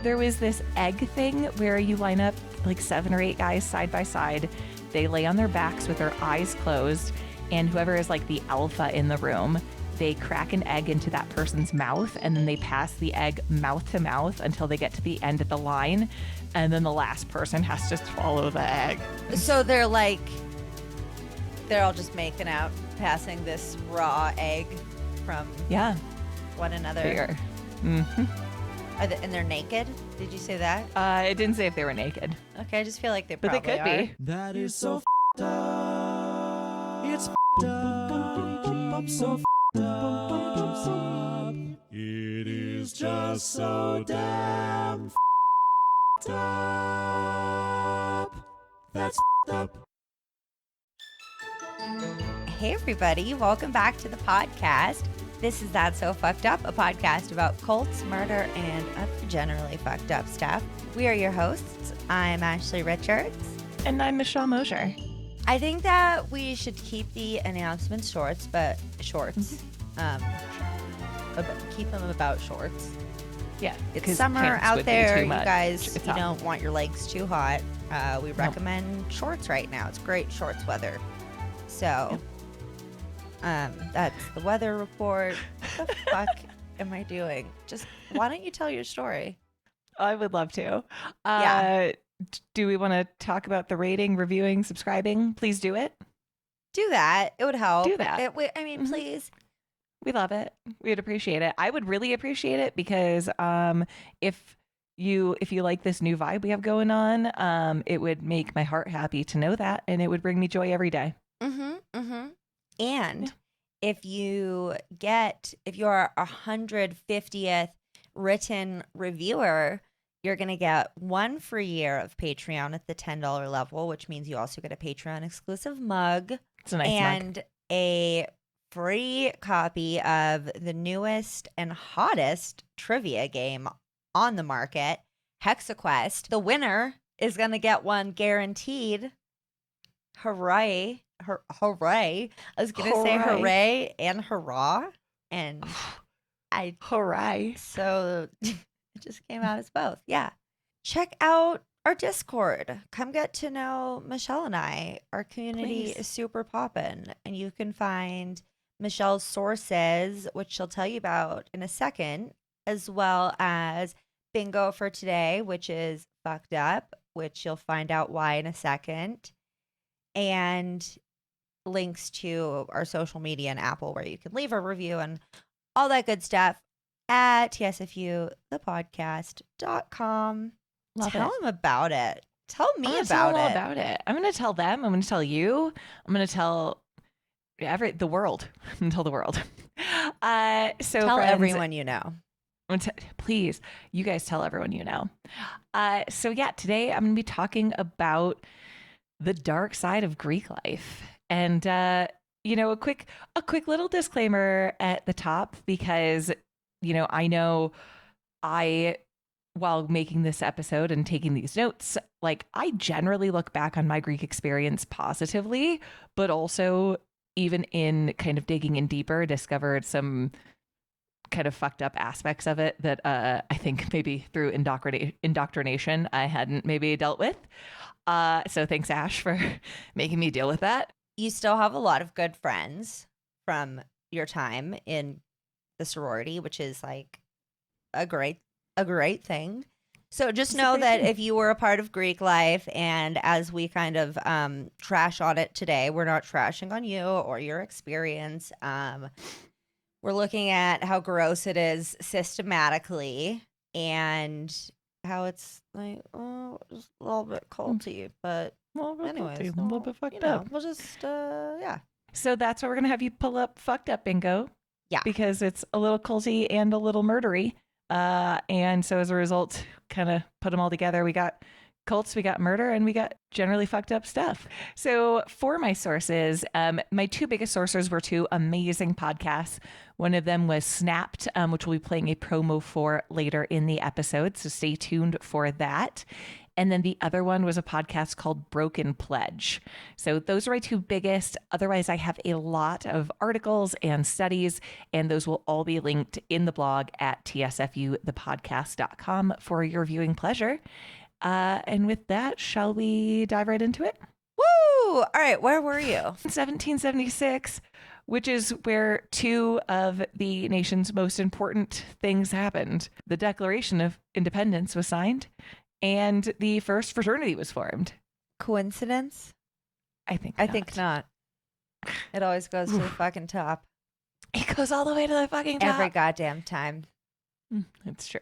There was this egg thing where you line up like 7 or 8 guys side by side. They lay on their backs with their eyes closed, and whoever is like the alpha in the room, they crack an egg into that person's mouth, and then they pass the egg mouth to mouth until they get to the end of the line, and then the last person has to swallow the egg. So they're all just making out, passing this raw egg from one another. Mm-hmm. And they're naked? Did you say that? It didn't say if they were naked. Okay, I just feel like they but probably they could are. be. That is so up. It's up. So up. It is just so damn up. That's up. Hey everybody, welcome back to the podcast. This is That's So Fucked Up, a podcast about cults, murder, and other generally fucked up stuff. We are your hosts. I'm Ashley Richards. And I'm Michelle Mosier. I think that we should keep the announcements shorts. Keep them about shorts. Yeah. It's summer out there. You guys, It's you hot. don't want your legs too hot. We recommend shorts right now. It's great shorts weather. So, that's the weather report. What the fuck am I doing? Just, why don't you tell your story? I would love to. Yeah. Do we want to talk about the rating, reviewing, subscribing? Please do it. Do that. It would help. Do that. Please. We love it. We'd appreciate it. I would really appreciate it because if you like this new vibe we have going on, it would make my heart happy to know that, and it would bring me joy every day. And if you're 150th written reviewer, you're going to get 1 free year of Patreon at the $10 level, which means you also get a Patreon exclusive mug. It's a nice and mug. A free copy of the newest and hottest trivia game on the market, HexaQuest. The winner is going to get one guaranteed. Hooray. Hooray. I was going to say hooray and hurrah. And hooray. So it just came out as both. Yeah. Check out our Discord. Come get to know Michelle and I. Our community is super poppin'. And you can find Michelle's sources, which she'll tell you about in a second, as well as bingo for today, which is fucked up, which you'll find out why in a second. And links to our social media and Apple where you can leave a review and all that good stuff at TSFU, thepodcast.com. Tell them about it. Tell me about it. I'm going to tell them. I'm going to tell you. I'm going to tell the world. I'm going to tell the world. So tell friends, everyone you know. Please, you guys tell everyone you know. So yeah, today I'm going to be talking about the dark side of Greek life. And, a quick little disclaimer at the top, because, while making this episode and taking these notes, I generally look back on my Greek experience positively, but also even in kind of digging in deeper, discovered some kind of fucked up aspects of it that I think maybe through indoctrination I hadn't maybe dealt with. So thanks, Ash, for making me deal with that. You still have a lot of good friends from your time in the sorority, which is a great thing. So just know that if you were a part of Greek life, and as we kind of trash on it today, we're not trashing on you or your experience. We're looking at how gross it is systematically and how it's just a little bit culty, but anyways, a little bit fucked up. We'll just, yeah. So that's why we're going to have you pull up Fucked Up Bingo. Yeah. Because it's a little culty and a little murdery. And so as a result, kind of put them all together. We got cults, we got murder, and we got generally fucked up stuff. So for my sources, my 2 biggest sources were 2 amazing podcasts. One of them was Snapped, which we'll be playing a promo for later in the episode, so stay tuned for that. And then the other one was a podcast called Broken Pledge. So those are my two biggest. Otherwise, I have a lot of articles and studies, and those will all be linked in the blog at tsfuthepodcast.com for your viewing pleasure. And with that, shall we dive right into it? Woo! All right, where were you? 1776, which is where two of the nation's most important things happened. The Declaration of Independence was signed, and the first fraternity was formed. Coincidence? I think not. It always goes to the fucking top. It goes all the way to the fucking top. Every goddamn time. It's true.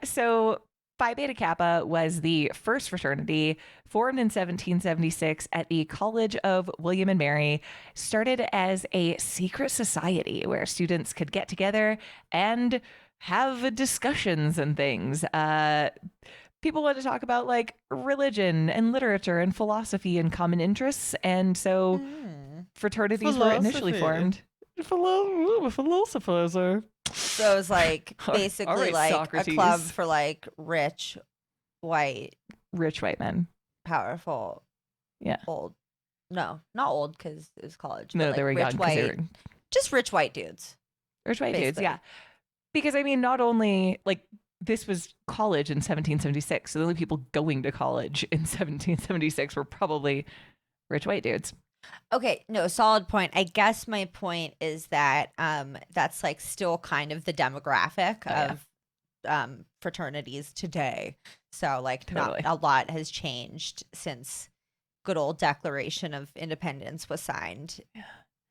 So Phi Beta Kappa was the first fraternity formed in 1776 at the College of William and Mary. Started as a secret society where students could get together and have discussions and things. People want to talk about like religion and literature and philosophy and common interests. And so fraternities were initially formed. Philosophers are. So it was like basically All right, like Socrates. a club for like rich white men. powerful. Yeah. Old. No, not old because it was college. No, but, like, they were rich young because they were just rich white dudes. rich white dudes. basically. Yeah. Because I mean, not only like this was college in 1776, so the only people going to college in 1776 were probably rich white dudes. Okay, no, solid point. I guess my point is that that's like still kind of the demographic of fraternities today. So like Totally. not a lot has changed since good old Declaration of Independence was signed. Yeah.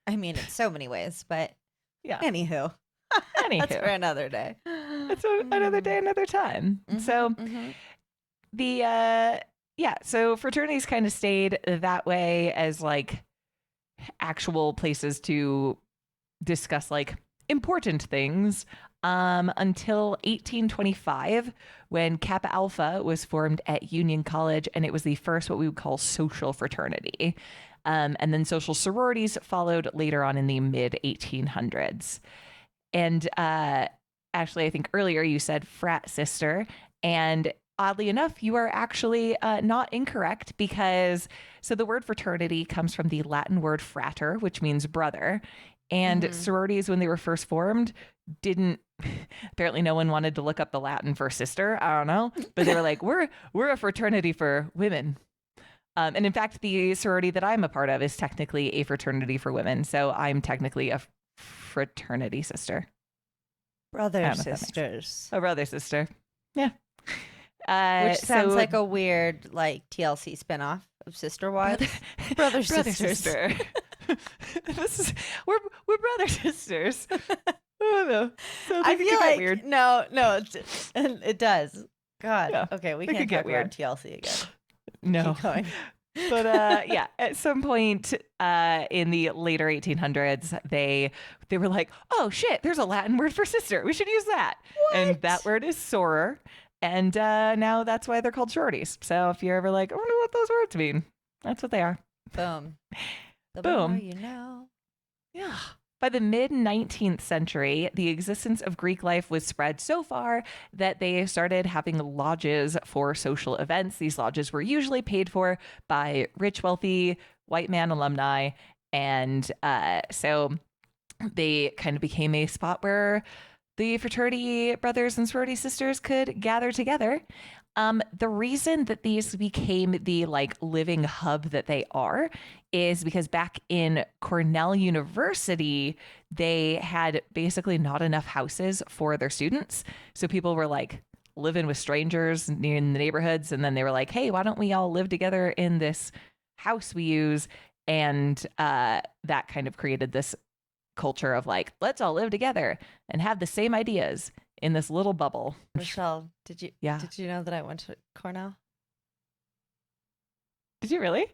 I mean, in so many ways, but Yeah. anywho. That's for another day. It's another day, another time. So so fraternities kind of stayed that way as like actual places to discuss like important things until 1825 when Kappa Alpha was formed at Union College, and it was the first what we would call social fraternity. And then social sororities followed later on in the mid 1800s. And Ashley, I think earlier you said frat sister, and oddly enough, you are actually not incorrect, because so the word fraternity comes from the Latin word frater, which means brother. And sororities, when they were first formed, didn't apparently no one wanted to look up the Latin for sister. I don't know, but they were like, we're a fraternity for women. And in fact, the sorority that I'm a part of is technically a fraternity for women. So I'm technically a fraternity sister. Brother sisters. A brother sister. Yeah. Which sounds like a weird like TLC spinoff of Sister Wives. Brother sisters. Sister. We're brother sisters. I don't know. So I feel like weird. No, it does. God. Yeah, okay, we it can't could get talk about TLC again. No. Keep going. But at some point in the later 1800s, they were like, oh shit, there's a Latin word for sister. We should use that. What? And that word is soror. And now that's why they're called sororities. So if you're ever like, I wonder what those words mean, that's what they are. Boom. The Boom. more you know. Yeah. By the mid-19th century, the existence of Greek life was spread so far that they started having lodges for social events. These lodges were usually paid for by rich, wealthy, white man alumni. And so they kind of became a spot where the fraternity brothers and sorority sisters could gather together. The reason that these became the like living hub that they are is because back in Cornell University, they had basically not enough houses for their students. So people were like living with strangers in the neighborhoods. And then they were like, hey, why don't we all live together in this house we use? And that kind of created this culture of like, let's all live together and have the same ideas in this little bubble. Michelle, did you know that I went to Cornell? Did you really?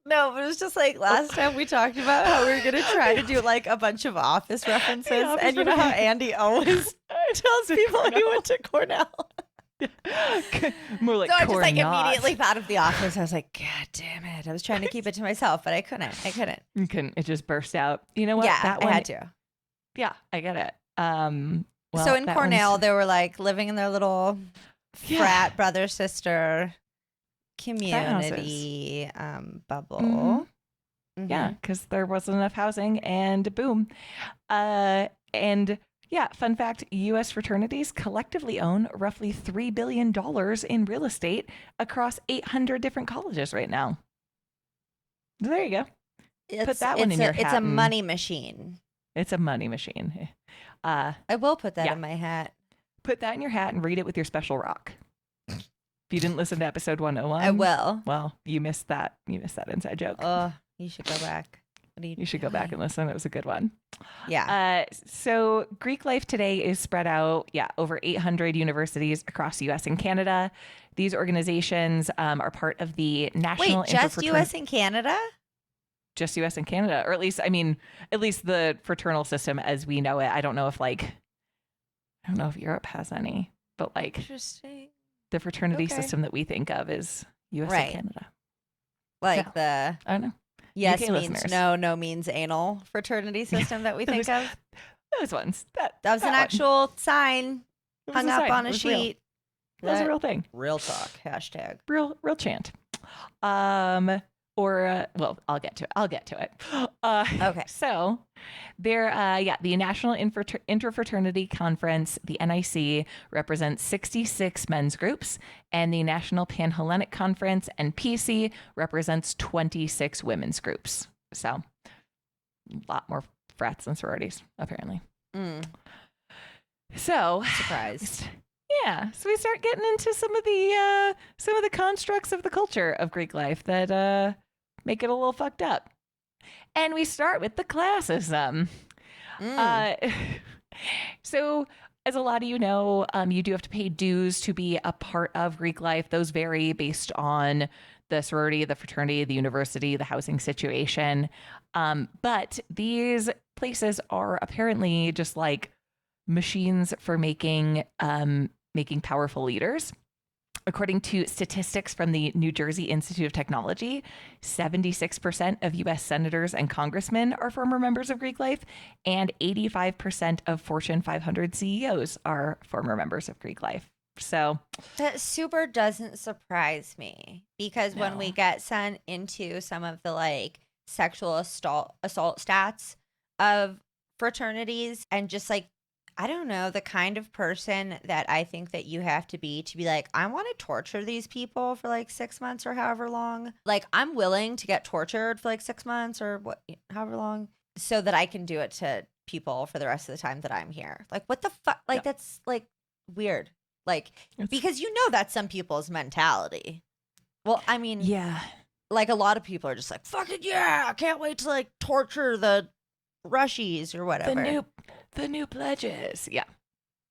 No, but it was just like last time we talked about how we were going to try to do like a bunch of office references. And you know how Andy always tells people he went to Cornell. More like So I just core like knot. immediately thought of The Office. I was like, God damn it. I was trying to keep it to myself, but I couldn't. You couldn't. It just burst out. You know what? Yeah, That I one. had to. Yeah, I get it. Well, So in that Cornell, one's- they were like living in their little Yeah. frat brother sister Frat houses. community bubble. Mhm. Mhm. Yeah, because there wasn't enough housing, and boom. And yeah, fun fact: U.S. fraternities collectively own roughly $3 billion in real estate across 800 different colleges right now. There you go. Put that one in your It's hat a and- money machine. It's a money machine. I will put that yeah. in my hat. Put that in your hat and read it with your special rock. If you didn't listen to episode 101, I will. Well, you missed that. You missed that inside joke. Oh, you should go back. What are You should go back and listen. It was a good one. Yeah. So Greek life today is spread out, over 800 universities across the U.S. and Canada. These organizations are part of the National Wait, just U.S. and Canada? Just U.S. and Canada, or at least the fraternal system as we know it. I don't know if Europe has any, but like Interesting. the fraternity Okay. system that we think of is U.S. Right. and Canada. Like I don't know. yes UK means listeners. no means anal fraternity system that we think of. Those ones. That That was an one. actual sign It was hung a up sign. on It a was real. sheet. That was a real thing. Real talk. Hashtag. Real chant. Well, I'll get to it. Okay. So there, the National Interfraternity Conference, the NIC, represents 66 men's groups, and the National Panhellenic Conference, NPC, represents 26 women's groups. So a lot more frats and sororities, apparently. So Surprised. yeah, so we start getting into some of the constructs of the culture of Greek life that make it a little fucked up. And we start with the classism. So as a lot of you know, you do have to pay dues to be a part of Greek life. Those vary based on the sorority, the fraternity, the university, the housing situation. But these places are apparently just like machines for making powerful leaders. According to statistics from the New Jersey Institute of Technology, 76% of U.S. senators and congressmen are former members of Greek life, and 85% of Fortune 500 CEOs are former members of Greek life. So That super doesn't surprise me because when No. we get sent into some of the like sexual assault stats of fraternities and just like, I don't know, the kind of person that I think that you have to be like, I want to torture these people for like 6 months or however long. Like, I'm willing to get tortured for like 6 months or however long so that I can do it to people for the rest of the time that I'm here. Like, what the fuck? Like, Yeah. that's like weird. Like, It's- because you know that's some people's mentality. Well, I mean, yeah, like a lot of people are just like, fucking yeah, I can't wait to like torture the Rushies or whatever. the new pledges. Yeah.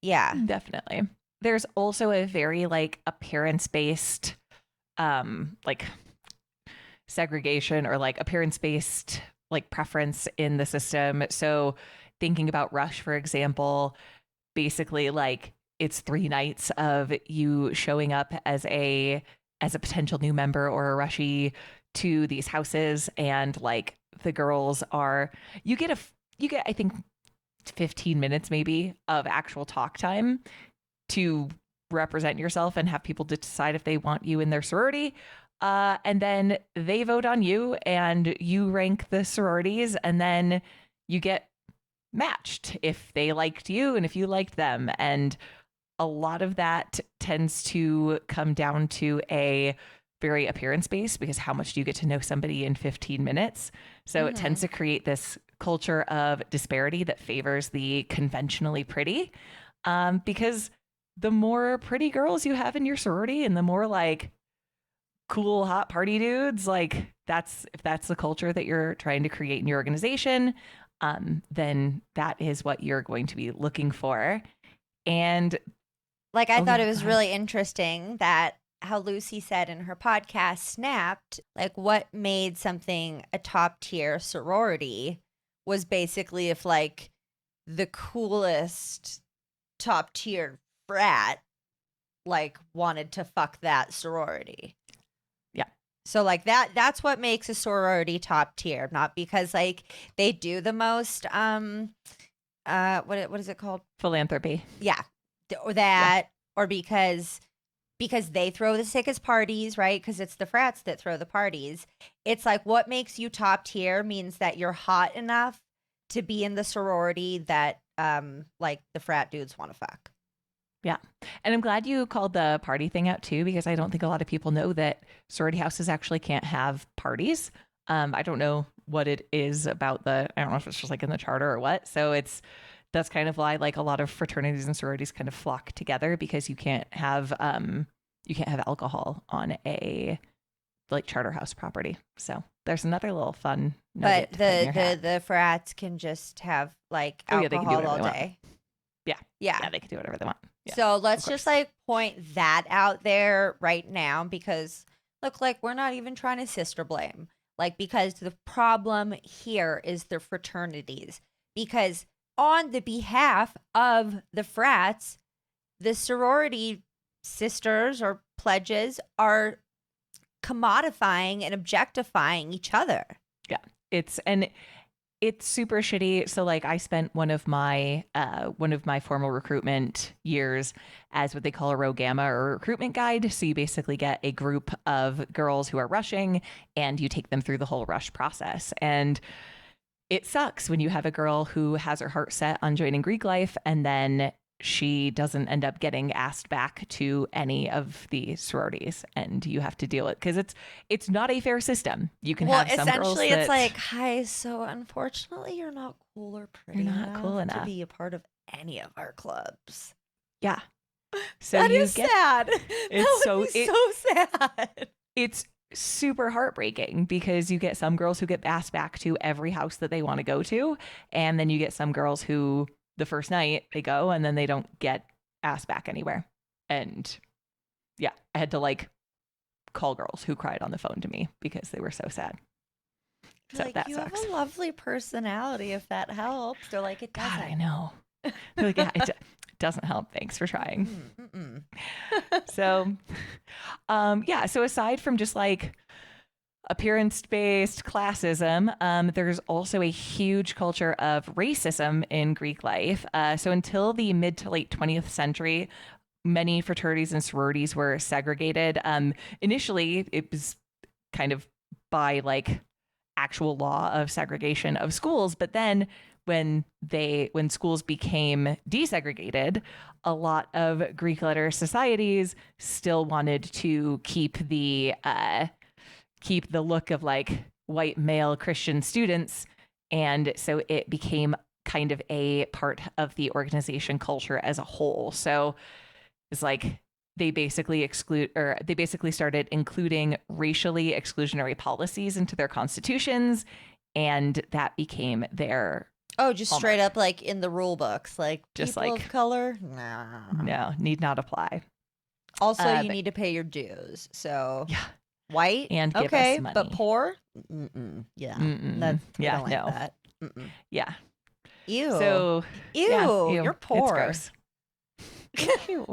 Yeah. Definitely. There's also a very like appearance based like segregation or like appearance based like preference in the system. So thinking about Rush, for example, basically like it's 3 nights of you showing up as a potential new member or a Rushie to these houses, and like the girls are you get I think 15 minutes maybe of actual talk time to represent yourself and have people decide if they want you in their sorority. And then they vote on you and you rank the sororities, and then you get matched if they liked you and if you liked them. And a lot of that tends to come down to a very appearance based, because how much do you get to know somebody in 15 minutes? So it tends to create this culture of disparity that favors the conventionally pretty, because the more pretty girls you have in your sorority and the more like cool hot party dudes, like if that's the culture that you're trying to create in your organization, then that is what you're going to be looking for. And Like, I thought it was go ahead. really interesting that how Lucy said in her podcast, Snapped, like what made something a top tier sorority was basically if like the coolest top tier frat like wanted to fuck that sorority. Yeah. So like that's what makes a sorority top tier, not because like they do the most what is it called? Philanthropy. Yeah. Or that or because they throw the sickest parties, right? Because it's the frats that throw the parties. It's like what makes you top tier means that you're hot enough to be in the sorority that like the frat dudes want to fuck. Yeah. And I'm glad you called the party thing out too, because I don't think a lot of people know that sorority houses actually can't have parties. I don't know what it is about I don't know if it's just like in the charter or what. So that's kind of why like a lot of fraternities and sororities kind of flock together, because you can't have alcohol on a like charter house property. So there's another little fun nugget But to put in your hat. the frats can just have like Oh, yeah, they can do alcohol whatever all they want. day. Yeah. Yeah. Yeah, they can do whatever they want. Yeah, So let's of just course. like point that out there right now, because look, like we're not even trying to sister blame. Like, because the problem here is the fraternities. Because on the behalf of the frats, the sorority sisters or pledges are commodifying and objectifying each other. Yeah. It's super shitty. So like I spent one of my formal recruitment years as what they call a row gamma or recruitment guide. So you basically get a group of girls who are rushing and you take them through the whole rush process. And it sucks when you have a girl who has her heart set on joining Greek life and then she doesn't end up getting asked back to any of the sororities, and you have to deal with it because it's not a fair system. You can have some girls essentially that, it's like, hi, so unfortunately you're not cool or pretty You're not enough cool to enough. be a part of any of our clubs. yeah. So That you is get sad. it's That would be so sad. it's super heartbreaking because you get some girls who get asked back to every house that they want to go to, and then you get some girls who the first night they go and then they don't get asked back anywhere. And yeah, I had to like call girls who cried on the phone to me because they were so sad. So Like, that you sucks. have a lovely personality, if that helps. They're like, it doesn't. God, I know. They're like, yeah, it doesn't help. Thanks for trying. So, yeah. So aside from just like appearance-based classism, there's also a huge culture of racism in Greek life. So until the mid to late 20th century, many fraternities and sororities were segregated. Initially, it was kind of by like actual law of segregation of schools, but then when schools became desegregated, a lot of Greek letter societies still wanted to keep the look of like white male Christian students, and so it became kind of a part of the organization culture as a whole. So it's like they basically started including racially exclusionary policies into their constitutions, and that became their just straight up like in the rule books, like just people like of color, no, need not apply. Also, you need to pay your dues. So yeah, white and give okay, us money. but poor, yeah, we don't like that. Yeah. Ew. So ew, you're poor. It's gross. Ew.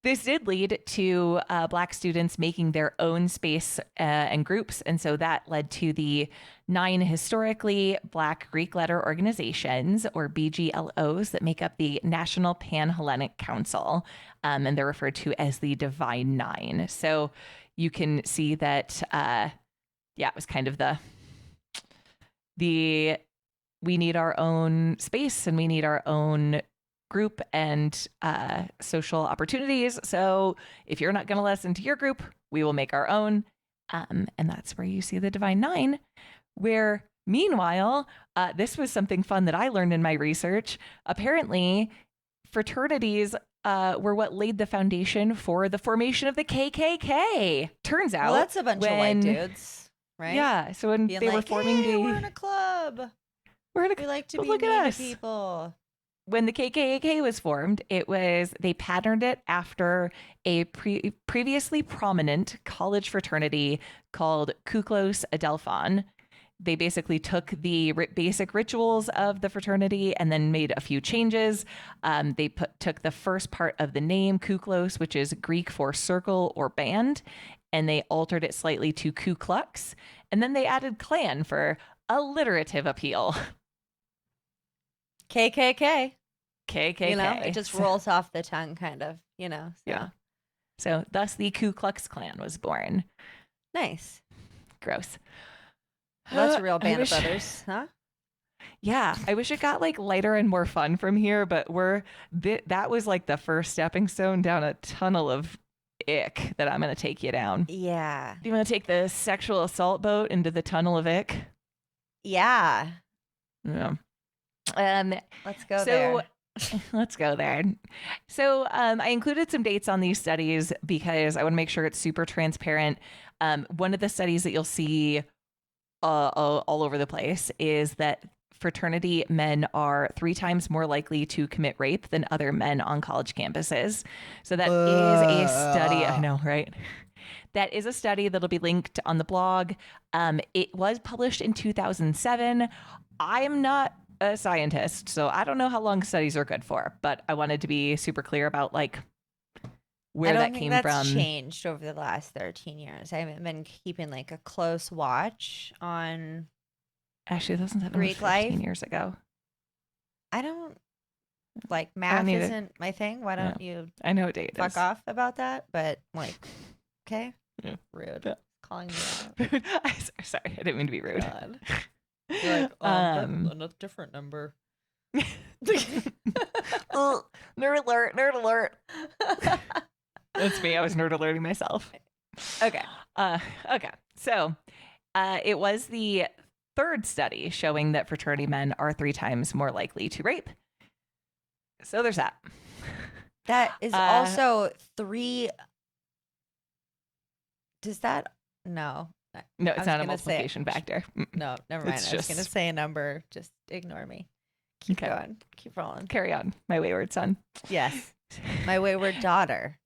This did lead to Black students making their own space and groups. And so that led to the 9 historically Black Greek letter organizations, or BGLOs, that make up the National Pan-Hellenic Council. And they're referred to as the Divine Nine. So you can see that, it was kind of we need our own space and we need our own group and social opportunities. So if you're not going to listen to your group, we will make our own. And that's where you see the Divine Nine, where meanwhile, this was something fun that I learned in my research. Apparently, fraternities were what laid the foundation for the formation of the KKK. Turns out, well, that's a bunch of white dudes, right? Yeah. So when being they like, were forming we're in a club. We like to be look mean at to us. people. When the KKK was formed, they patterned it after a previously prominent college fraternity called Kuklos Adelphon. they basically took the basic rituals of the fraternity and then made a few changes. They took the first part of the name, Kuklos, which is Greek for circle or band, and they altered it slightly to Ku Klux. And then they added clan for alliterative appeal. KKK. KKK. You know, it just rolls off the tongue, kind of, you know. So. Yeah. So thus the Ku Klux Klan was born. Nice. Gross. Well, that's a real Band of Brothers, huh? Yeah, I wish it got like lighter and more fun from here, but that was like the first stepping stone down a tunnel of ick that I'm going to take you down. Yeah. Do you want to take the sexual assault boat into the tunnel of ick? Yeah. Yeah. Let's go there. Let's go there. So I included some dates on these studies because I want to make sure it's super transparent. One of the studies that you'll see all over the place is that fraternity men are 3 times more likely to commit rape than other men on college campuses. So that is a study. I know, right? That is a study that'll be linked on the blog. It was published in 2007. I am not a scientist, so I don't know how long studies are good for, but I wanted to be super clear about like where that came from. That's changed over the last 13 years. I haven't been keeping like a close watch on. Actually, that was Greek 15 life years ago. I don't like math isn't my thing. Why don't you? I know what date it fuck is. off about that, but like, okay, Yeah. rude. Yeah. Calling me Rude. Sorry, I didn't mean to be rude. God. You're like, a different number. Nerd alert! Nerd alert! That's me. I was nerd alerting myself. Okay. Okay. So, it was the 3rd study showing that fraternity men are 3 times more likely to rape. So there's that. That is also 3. Does that? No. No, it's not a multiplication factor. No, never mind. It's I was going to say a number. Just ignore me. Keep going. Keep rolling. Carry on, my wayward son. Yes. My wayward daughter.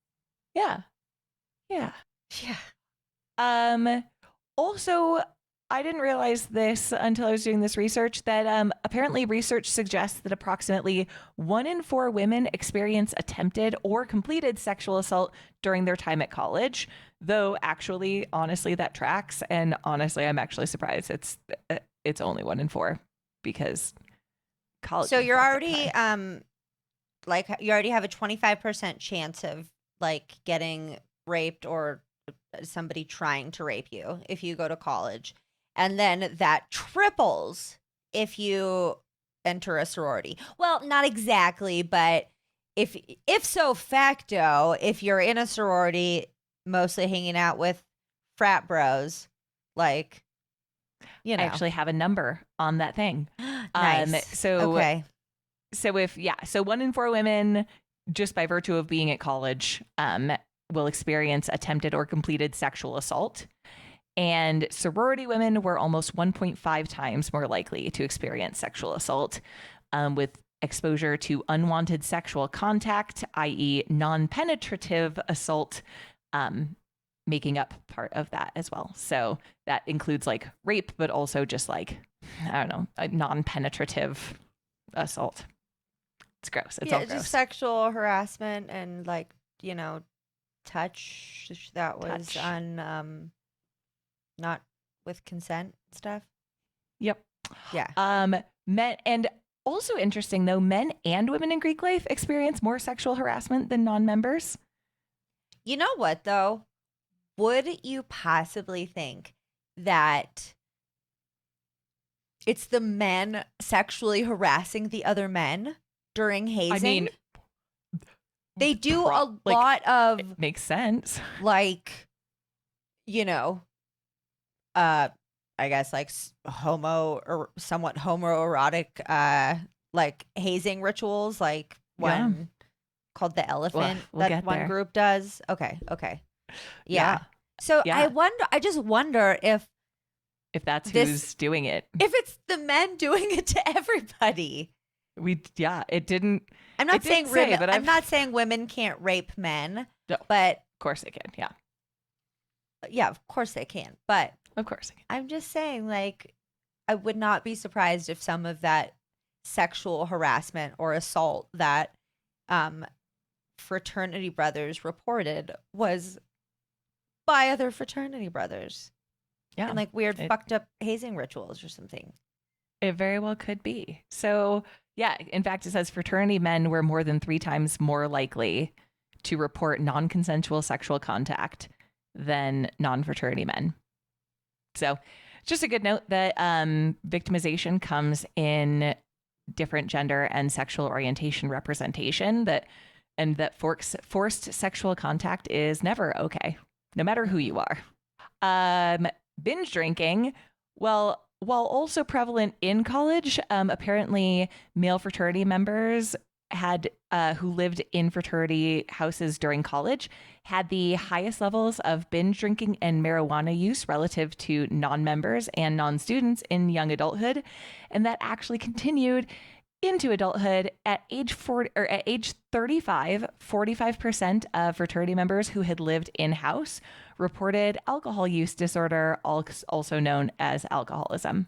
Yeah. Yeah. Yeah. Also, I didn't realize this until I was doing this research that apparently research suggests that approximately 1 in 4 women experience attempted or completed sexual assault during their time at college. Though actually, honestly, that tracks. And honestly, I'm actually surprised it's only 1 in 4 because college. So you're already like you already have a 25% chance of like getting raped or somebody trying to rape you if you go to college. And then that triples if you enter a sorority. Well, not exactly, but if so facto, if you're in a sorority, mostly hanging out with frat bros, like, you know. I actually have a number on that thing. Nice. So 1 in 4 women, just by virtue of being at college, will experience attempted or completed sexual assault. And sorority women were almost 1.5 times more likely to experience sexual assault, with exposure to unwanted sexual contact, i.e. non-penetrative assault, making up part of that as well. So that includes like rape, but also just like, I don't know, a non-penetrative assault. It's gross. It's all gross. Just sexual harassment and like, you know, touch that was not with consent stuff. Yep. Yeah. Men, and also interesting though, men and women in Greek life experience more sexual harassment than non-members. You know what though? Would you possibly think that it's the men sexually harassing the other men during hazing? I mean, they do a lot of. It makes sense. Like, you know, I guess like homo or somewhat homoerotic, like hazing rituals, like one called the elephant that one group does. Okay. Yeah. So I just wonder if that's who's doing it. If it's the men doing it to everybody. It didn't. I'm not saying I'm not saying women can't rape men, but of course they can. Yeah. Yeah, of course they can. But of course they can. I'm just saying, like, I would not be surprised if some of that sexual harassment or assault that fraternity brothers reported was by other fraternity brothers. Yeah. And like weird fucked up hazing rituals or something. It very well could be. So, yeah, in fact, it says fraternity men were more than 3 times more likely to report non-consensual sexual contact than non-fraternity men. So, just a good note that victimization comes in different gender and sexual orientation representation, that forced sexual contact is never okay, no matter who you are. Binge drinking, well, while also prevalent in college, apparently male fraternity members had who lived in fraternity houses during college had the highest levels of binge drinking and marijuana use relative to non-members and non-students in young adulthood, and that actually continued into adulthood. At age 35, 45% of fraternity members who had lived in-house reported alcohol use disorder, also known as alcoholism.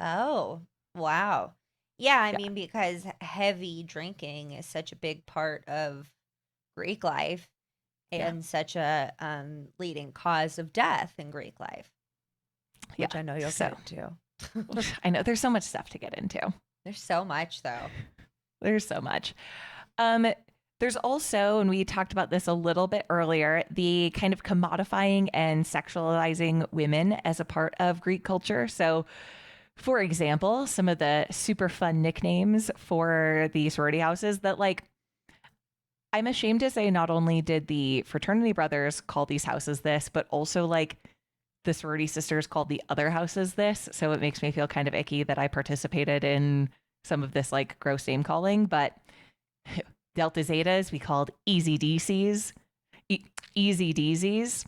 Oh, wow. Yeah, I mean, because heavy drinking is such a big part of Greek life and such a leading cause of death in Greek life, which I know you'll get into. I know there's so much stuff to get into. There's so much, though. There's so much. There's also, and we talked about this a little bit earlier, the kind of commodifying and sexualizing women as a part of Greek culture. So, for example, some of the super fun nicknames for the sorority houses that, like, I'm ashamed to say not only did the fraternity brothers call these houses this, but also, like, the sorority sisters called the other houses this. So it makes me feel kind of icky that I participated in some of this, like, gross name calling. But Delta Zetas we called Easy DCs, Easy Deezies.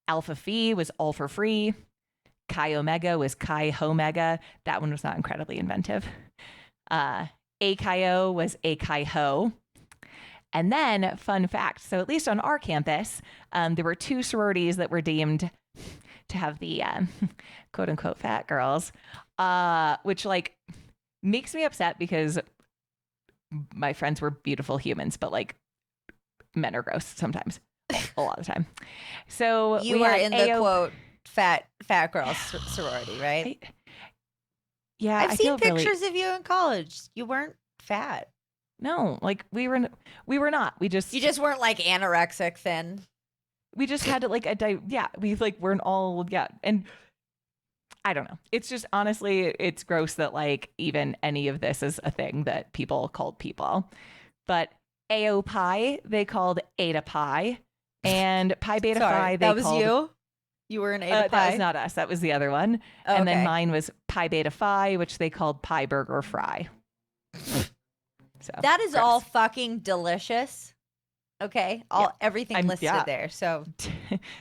Alpha Phi was all for free. Chi Omega was Chi Homega. That one was not incredibly inventive. A Chi O was A Chi Ho. And then, fun fact, so at least on our campus, there were 2 sororities that were deemed to have the quote unquote fat girls, which, like, makes me upset because my friends were beautiful humans, but, like, men are gross sometimes, a lot of the time. So you were in the quote fat girl sorority, right? I've seen pictures of you in college. You weren't fat. No, like, we were not. You just weren't, like, anorexic thin. We just had like we, like, weren't all and I don't know. It's just, honestly, it's gross that, like, even any of this is a thing that people called people. But AO Pi they called Eta Pi, and Pi Beta Phi they that was called you were an Eta Pi? That was not us. That was the other one. Oh, and then mine was Pi Beta Phi, which they called Pi Burger Fry. So that is gross. all fucking delicious. Okay, everything listed there. So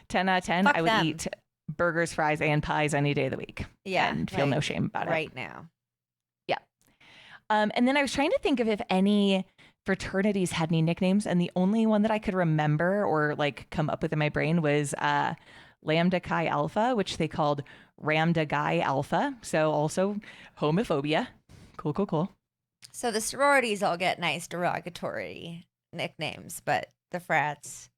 10 out of 10. Fuck I would them. eat burgers, fries, and pies any day of the week. Yeah, and feel no shame about it right now. Yeah. And then I was trying to think of if any fraternities had any nicknames, and the only one that I could remember or, like, come up with in my brain was Lambda Chi Alpha, which they called Ramda Guy Alpha. So also homophobia. Cool. So the sororities all get nice derogatory nicknames, but the frats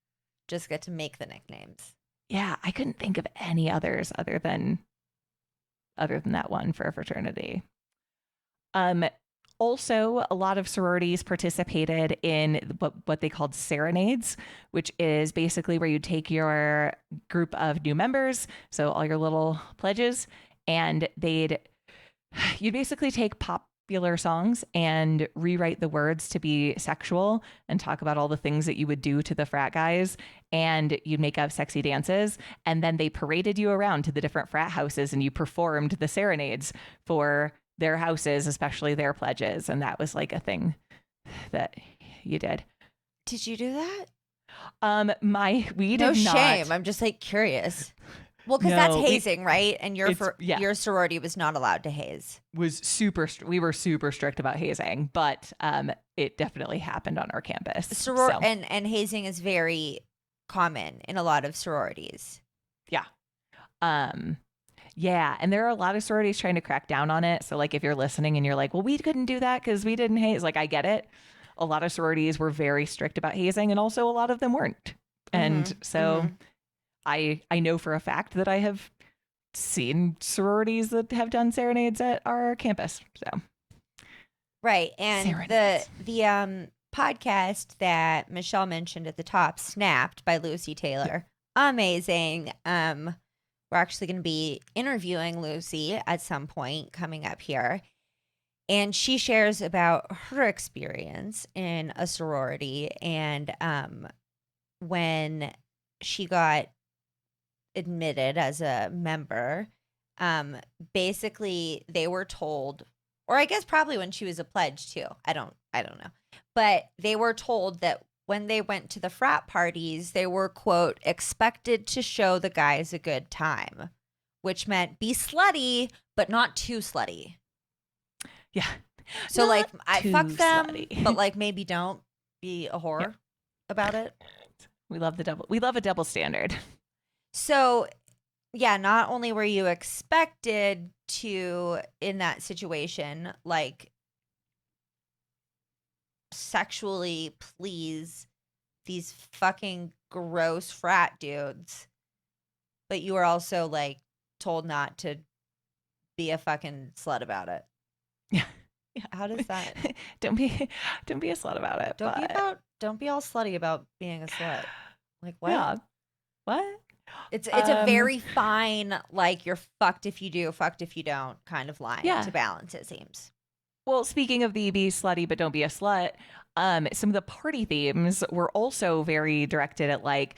just get to make the nicknames. Yeah, I couldn't think of any others other than that one for a fraternity. Also, a lot of sororities participated in what they called serenades, which is basically where you take your group of new members, so all your little pledges, and you'd basically take popular songs and rewrite the words to be sexual and talk about all the things that you would do to the frat guys, and you'd make up sexy dances, and then they paraded you around to the different frat houses and you performed the serenades for their houses, especially their pledges. And that was, like, a thing that you did. Did you do that? We did not. No shame. I'm just, like, curious. Well, because that's hazing, right? And your sorority was not allowed to haze. We were super strict about hazing, but it definitely happened on our campus. And hazing is very common in a lot of sororities. Yeah. Yeah, and there are a lot of sororities trying to crack down on it. So like if you're listening and you're like, well, we couldn't do that because we didn't haze, like I get it. A lot of sororities were very strict about hazing, and also a lot of them weren't. And so I know for a fact that I have seen sororities that have done serenades at our campus. So right. And Serenades. the podcast that Michelle mentioned at the top, Snapped by Lucy Taylor. Amazing. We're actually going to be interviewing Lucy at some point coming up here. And she shares about her experience in a sorority and when she got admitted as a member, basically they were told, or I guess probably when she was a pledge too. I don't know. But they were told that when they went to the frat parties, they were, quote, expected to show the guys a good time, which meant be slutty, but not too slutty. Yeah. So, like, I fuck them, slutty. but, like, maybe don't be a whore about it. We love a double standard. So, yeah, not only were you expected to, in that situation, like, sexually please these fucking gross frat dudes, but you were also like told not to be a fucking slut about it. Yeah. How does that? Don't be a slut about it. Don't be all slutty about being a slut. Like what? Yeah. What? It's a very fine, like you're fucked if you do, fucked if you don't kind of line to balance, it seems. Well, speaking of the be slutty but don't be a slut, some of the party themes were also very directed at like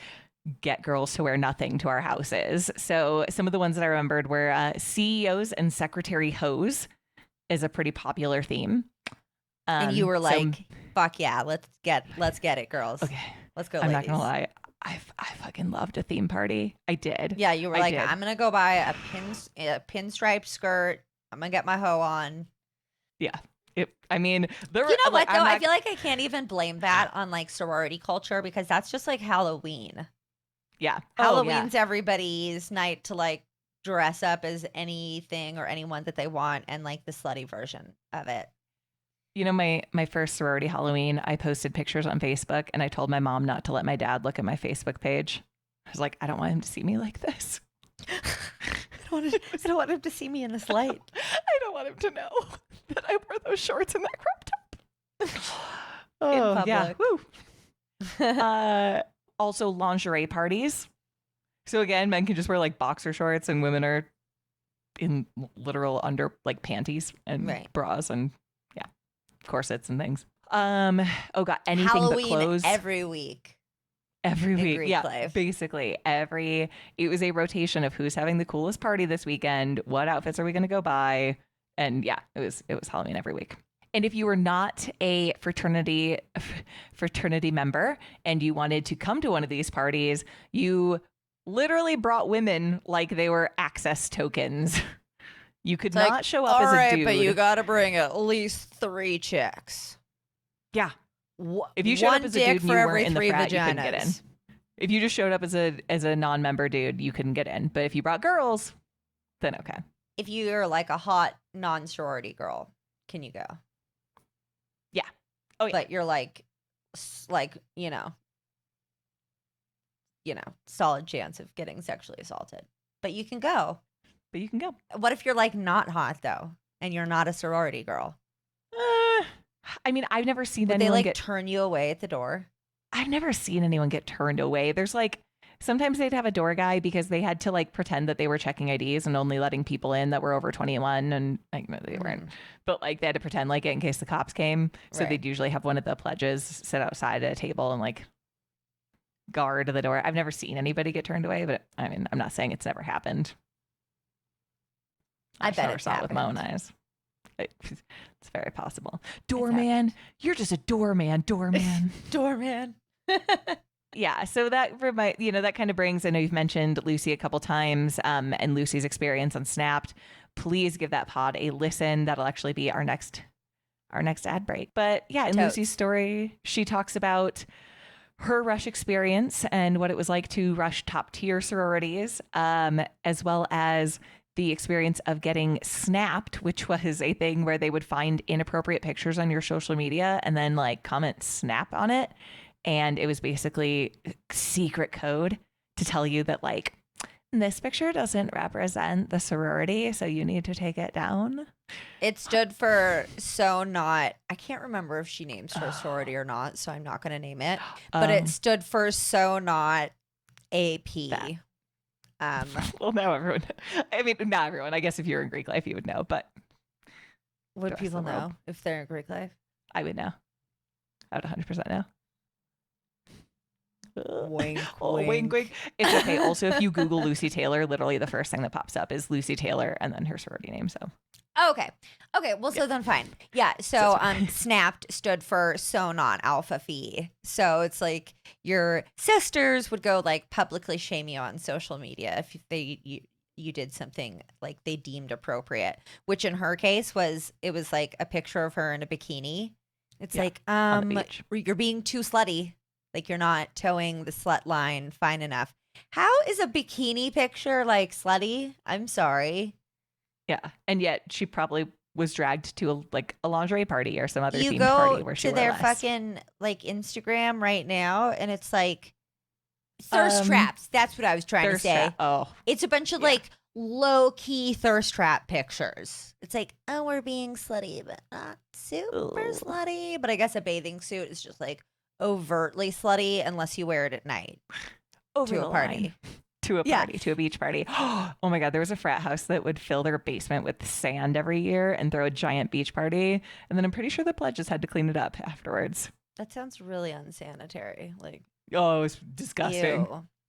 get girls to wear nothing to our houses. So some of the ones that I remembered were CEOs and secretary hose is a pretty popular theme. And you were like, fuck yeah, let's get it, girls. Okay. Let's go, I'm ladies. not gonna lie. I fucking loved a theme party. I did. Yeah, you were like, I'm gonna go buy a pinstripe skirt. I'm gonna get my hoe on. Yeah. I mean, there were, you know what though? I feel like I can't even blame that on like sorority culture because that's just like Halloween. Yeah. Halloween's everybody's night to like dress up as anything or anyone that they want and like the slutty version of it. You know, my first sorority Halloween, I posted pictures on Facebook and I told my mom not to let my dad look at my Facebook page. I was like, I don't want him to see me like this. I don't want him to see me in this light. I don't want him to know that I wore those shorts and that crop top. Oh, yeah. Woo. Also lingerie parties. So again, men can just wear like boxer shorts and women are in literal under like panties and bras and corsets and things. Oh god, anything Halloween but clothes every week. Every week, Greek yeah, life. basically it was a rotation of who's having the coolest party this weekend, what outfits are we going to go buy, and yeah, it was Halloween every week. And if you were not a fraternity member and you wanted to come to one of these parties, you literally brought women like they were access tokens. You could not show up as a dude. But you got to bring at least 3 chicks. Yeah. If you showed up as a dude and you weren't in the frat, you couldn't get in. If you just showed up as a non-member dude, you couldn't get in. But if you brought girls, then okay. If you're like a hot non-sorority girl, can you go? Yeah. Oh yeah. But you're like solid chance of getting sexually assaulted. But you can go. What if you're like not hot though, and you're not a sorority girl? I mean, I've never seen Would anyone they like turn you away at the door? I've never seen anyone get turned away. There's like sometimes they'd have a door guy because they had to like pretend that they were checking IDs and only letting people in that were over 21, and like no, they weren't. But like they had to pretend like it in case the cops came. So they'd usually have one of the pledges sit outside at a table and like guard the door. I've never seen anybody get turned away, but I mean, I'm not saying it's never happened. I bet it's saw it with my own eyes. It's very possible. Doorman, you're just a doorman. Doorman. Yeah. So that that kind of brings. I know you've mentioned Lucy a couple times, and Lucy's experience on Snapped. Please give that pod a listen. That'll actually be our next ad break. But yeah, in Lucy's story, she talks about her rush experience and what it was like to rush top tier sororities, as well as the experience of getting snapped, which was a thing where they would find inappropriate pictures on your social media and then like comment snap on it. And it was basically secret code to tell you that like, this picture doesn't represent the sorority, so you need to take it down. It stood for I can't remember if she names her sorority or not, so I'm not going to name it. But it stood for so not AP. Well, now everyone, I mean, not everyone. I guess if you're in Greek life, you would know, but. Would people know if they're in Greek life? I would know. I would 100% know. Wink, wink, wink. It's okay. Also, if you Google Lucy Taylor, literally the first thing that pops up is Lucy Taylor and then her sorority name. So. Okay. Well, so then fine. Yeah. So snapped stood for so not alpha phi. So it's like your sisters would go like publicly shame you on social media if you did something like they deemed appropriate, which in her case was like a picture of her in a bikini. It's like you're being too slutty. Like you're not towing the slut line fine enough. How is a bikini picture like slutty? I'm sorry. Yeah, and yet she probably was dragged to a lingerie party or some other themed party where she wore their less. Fucking like Instagram right now, and it's like thirst traps. That's what I was trying to say. It's a bunch of like low key thirst trap pictures. It's like, oh, we're being slutty, but not super slutty. But I guess a bathing suit is just like overtly slutty unless you wear it at night to a party. To a party, to a beach party. Oh my God, there was a frat house that would fill their basement with sand every year and throw a giant beach party. And then I'm pretty sure the pledges had to clean it up afterwards. That sounds really unsanitary. Like, oh, it was disgusting.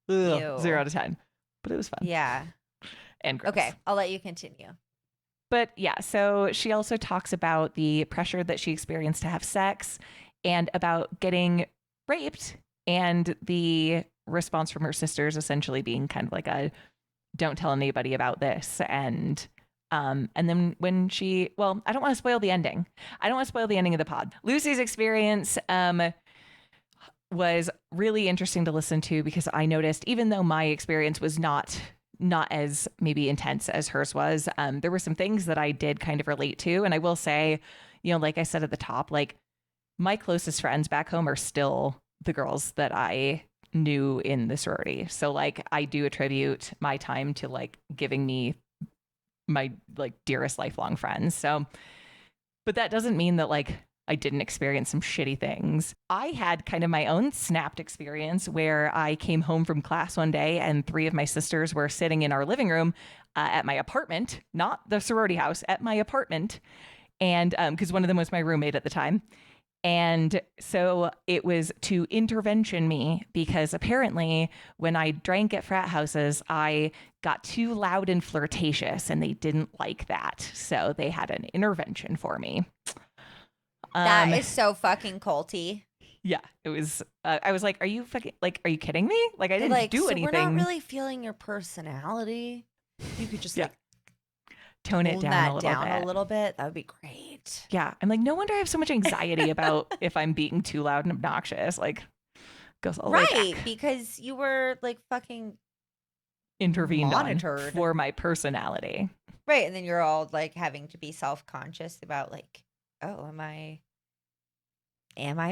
Ew. 0 out of 10. But it was fun. Yeah. And gross. Okay, I'll let you continue. But yeah, so she also talks about the pressure that she experienced to have sex and about getting raped and the response from her sisters essentially being kind of like a don't tell anybody about this. And then when she, well, I don't want to spoil the ending. I don't want to spoil the ending of the pod. Lucy's experience was really interesting to listen to because I noticed, even though my experience was not as maybe intense as hers was, there were some things that I did kind of relate to. And I will say, like I said at the top, like my closest friends back home are still the girls that I knew in the sorority. So like I do attribute my time to like giving me my like dearest lifelong friends. So, but that doesn't mean that like I didn't experience some shitty things. I had kind of my own snapped experience where I came home from class one day and 3 of my sisters were sitting in our living room at my apartment, not the sorority house, at my apartment. And because one of them was my roommate at the time. And so it was to intervention me because apparently when I drank at frat houses, I got too loud and flirtatious and they didn't like that. So they had an intervention for me. That is so fucking culty. Yeah, it was. I was like, are you are you kidding me? Like I didn't do anything. We're not really feeling your personality. You could just tone it down a little bit. That would be great. Yeah. I'm like, no wonder I have so much anxiety about if I'm being too loud and obnoxious. Like, goes all the way back. Because you were like fucking intervened monitored on for my personality. Right. And then you're all like having to be self-conscious about like, oh, am I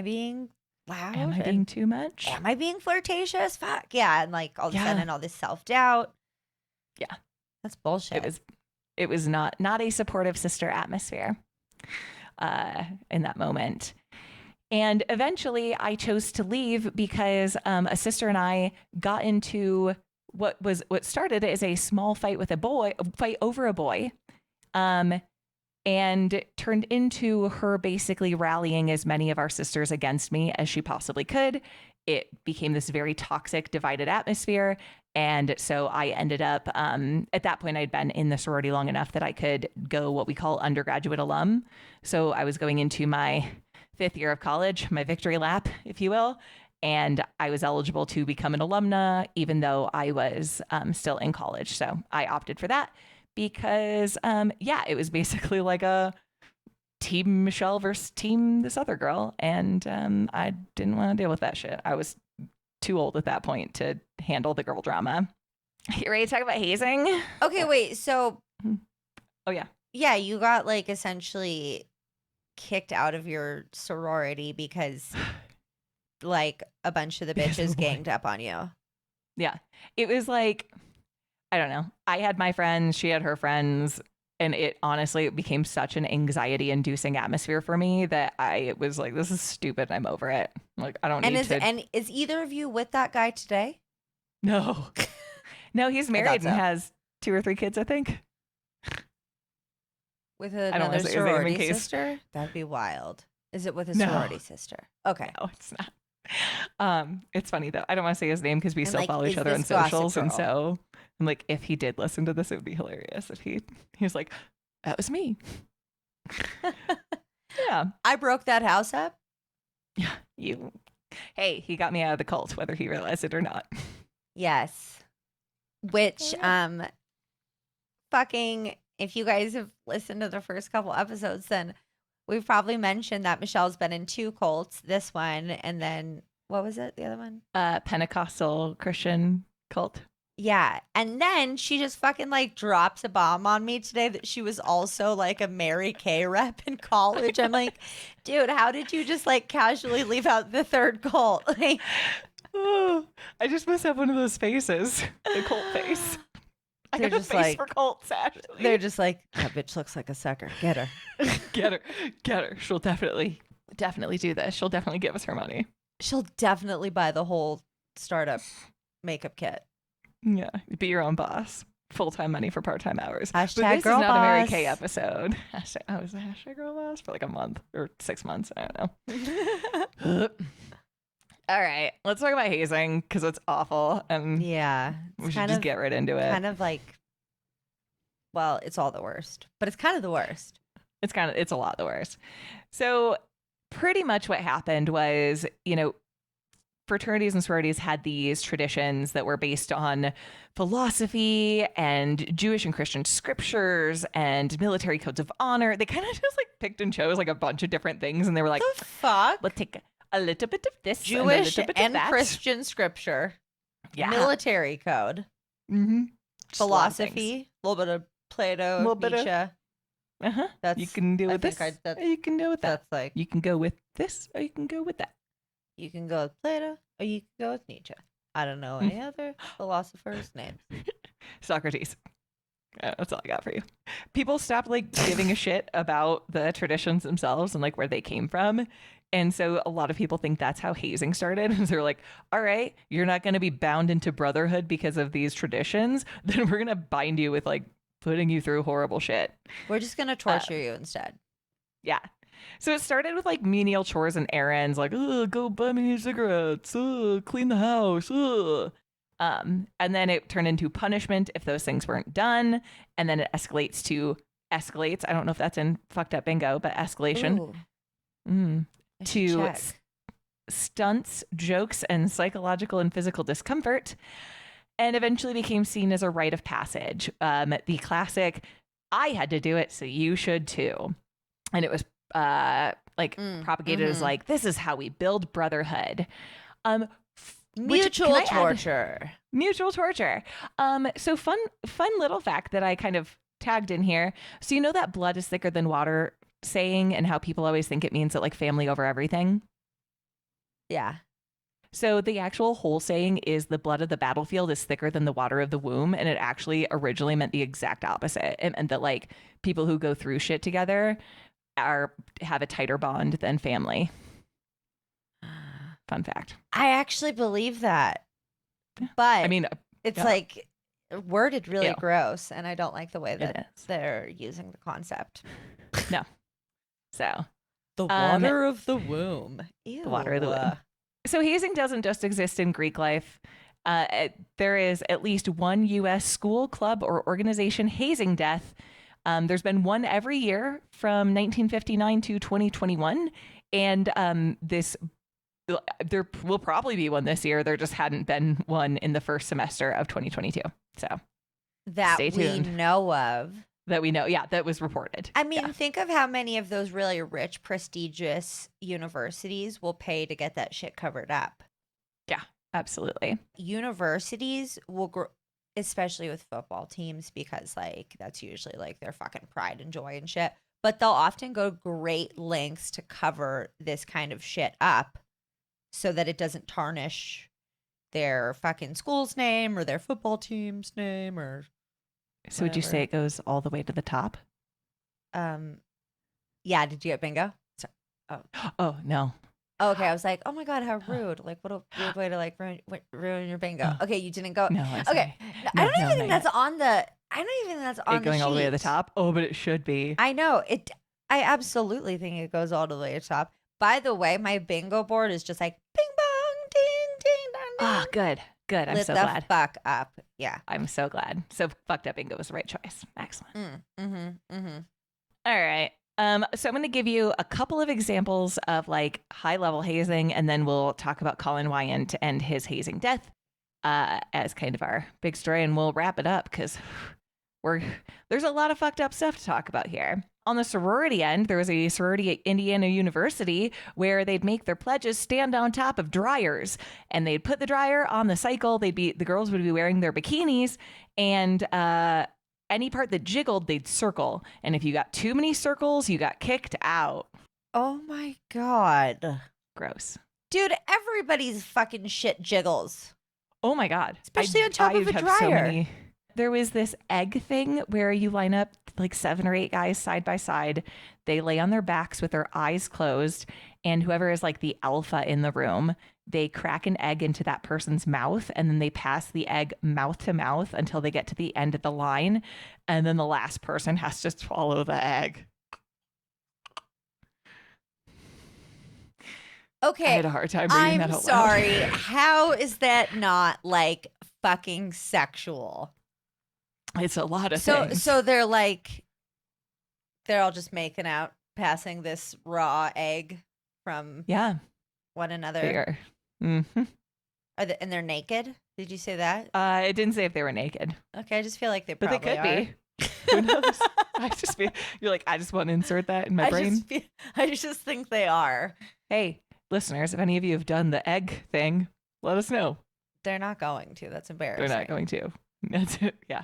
being loud? Am I being too much? Am I being flirtatious? Fuck. Yeah. And like all of a sudden all this self-doubt. Yeah. That's bullshit. It was not a supportive sister atmosphere in that moment. And eventually I chose to leave because a sister and I got into what started as a small fight with a fight over a boy, and turned into her basically rallying as many of our sisters against me as she possibly could. It became this very toxic, divided atmosphere. And so I ended up, at that point, I'd been in the sorority long enough that I could go what we call undergraduate alum. So I was going into my 5th year of college, my victory lap, if you will. And I was eligible to become an alumna, even though I was still in college. So I opted for that because, it was basically like a team Michelle versus team this other girl. And I didn't want to deal with that shit. I was too old at that point to handle the girl drama. You ready to talk about hazing? Okay, wait. So, Oh, yeah. yeah, you got like essentially kicked out of your sorority because like a bunch of the Because of bitches a boy. ganged up on you. Yeah. It was like, I don't know. I had my friends, she had her friends, and it honestly it became such an anxiety inducing atmosphere for me that I was like, this is stupid. I'm over it. Like, I don't And need to. and is either of you with that guy today? No. No, he's married so. and has 2 or 3 kids, I think. With I don't wanna another say his name in sorority case- sister? That'd be wild. Is it with a No. sorority sister? Okay. No, it's not. It's funny though. I don't want to say his name because we And, still like, follow each is other on this Gossip socials, and Girl? so I'm like, if he did listen to this, it would be hilarious if he was like, that was me. Yeah. I broke that house up. Yeah. Hey, he got me out of the cult, whether he realized it or not. Yes. Which, Oh, fucking, if you guys have listened to the first couple episodes, then we've probably mentioned that Michelle's been in 2 cults, this one, and then, what was it, the other one? Pentecostal Christian cult. Yeah. And then she just fucking like drops a bomb on me today that she was also like a Mary Kay rep in college. I'm like, dude, how did you just like casually leave out the 3rd cult? Like, Oh, I just must have one of those faces, the cult face. I They're got a just face like- for cults, actually. they're just like, that bitch looks like a sucker. Get her. Get her. She'll definitely do this. She'll definitely give us her money. She'll definitely buy the whole startup makeup kit. Yeah, be your own boss. Full-time money for part-time hours. Hashtag but this girl is not a Mary boss. Kay episode. Was it hashtag girl boss for like a month or 6 months? I don't know. All right, let's talk about hazing because it's awful, and Yeah. we It's should just get right into it. kind of like, well, it's all the worst, but it's kind of the worst. It's a lot the worst. So pretty much what happened was, fraternities and sororities had these traditions that were based on philosophy and Jewish and Christian scriptures and military codes of honor. They kind of just like picked and chose like a bunch of different things, and they were like, The fuck? let's take a little bit of this, Jewish and a little bit of and that. Christian scripture. Yeah. Military code. Mm-hmm. Philosophy. A little bit of Plato, Little bit of- Nietzsche. That's You can do I with this. think Or you can do with that. that's like You can go with this, or you can go with that. you can go with Plato or you can go with Nietzsche. I don't know any other philosophers' names. Socrates. That's all I got for you. People stopped like giving a shit about the traditions themselves and like where they came from. And so a lot of people think that's how hazing started. And they're like, all right, you're not going to be bound into brotherhood because of these traditions. Then we're going to bind you with like putting you through horrible shit. We're just gonna torture you instead. Yeah. So it started with like menial chores and errands, like, go buy me cigarettes, clean the house. And then it turned into punishment if those things weren't done. And then it escalates. I don't know if that's in fucked up bingo, but escalation. Ooh, I should To check. Stunts, jokes, and psychological and physical discomfort. And eventually became seen as a rite of passage. The classic, I had to do it, so you should too. And it was propagated as like, this is how we build brotherhood. Mutual can I add- torture. Mutual torture. So fun little fact that I kind of tagged in here. So you know that blood is thicker than water saying, and how people always think it means that like family over everything. Yeah. So the actual whole saying is the blood of the battlefield is thicker than the water of the womb, and it actually originally meant the exact opposite. It meant that like people who go through shit together have a tighter bond than family. Fun fact. I actually believe that. But I mean, it's yeah. like worded really Ew. gross, and I don't like the way that it is. they're using the concept. So The water of the womb. Ew. the water of the womb. So hazing doesn't just exist in Greek life. There is at least one U.S. school, club, or organization hazing death. There's been one every year from 1959 to 2021. And there will probably be one this year. There just hadn't been one in the first semester of 2022. So That stay we tuned. know of. that we know. Yeah, that was reported. I mean, Yeah. think of how many of those really rich, prestigious universities will pay to get that shit covered up. Absolutely. Universities will especially with football teams, because like that's usually like their fucking pride and joy and shit. But they'll often go great lengths to cover this kind of shit up so that it doesn't tarnish their fucking school's name or their football team's name or So would you say it goes all the way to the top? Yeah, did you get bingo? Oh, no. Okay, I was like, oh my God, how rude. Like, what a weird way to like ruin your bingo. Okay, you didn't go. No, okay. I don't even think that's on the, I don't even think that's on the going sheet. all the way to the top? Oh, but it should be. I know. I absolutely think it goes all the way to the top. By the way, my bingo board is just like bing bong, ding, ding, dong, ding. Ah, good. Good. I'm so glad. Fuck up. Yeah. I'm so glad. So fucked up bingo was the right choice. Excellent. All right. So I'm going to give you a couple of examples of like high level hazing, and then we'll talk about Collin Wiant and his hazing death as kind of our big story, and we'll wrap it up because there's a lot of fucked up stuff to talk about here. On the sorority end, there was a sorority at Indiana University where they'd make their pledges stand on top of dryers, and they'd put the dryer on the cycle. The girls would be wearing their bikinis, and any part that jiggled, they'd circle. And if you got too many circles, you got kicked out. Oh my God. Gross. Dude, everybody's fucking shit jiggles. Oh my God. Especially on top of a dryer. There was this egg thing where you line up like 7 or 8 guys side by side. They lay on their backs with their eyes closed, and whoever is like the alpha in the room, they crack an egg into that person's mouth, and then they pass the egg mouth to mouth until they get to the end of the line, and then the last person has to swallow the egg. Okay. I had a hard time reading that out loud. I'm sorry. How is that not like fucking sexual? It's a lot of things. So they're like, they're all just making out, passing this raw egg from one another. They are. Mm-hmm. And they're naked? Did you say that? It didn't say if they were naked. Okay, I just feel like they probably but they could are. be. Who knows? You're like, I just want to insert that in my brain. I just think they are. Hey, listeners, if any of you have done the egg thing, let us know. They're not going to. That's embarrassing. They're not going to. That's it. Yeah.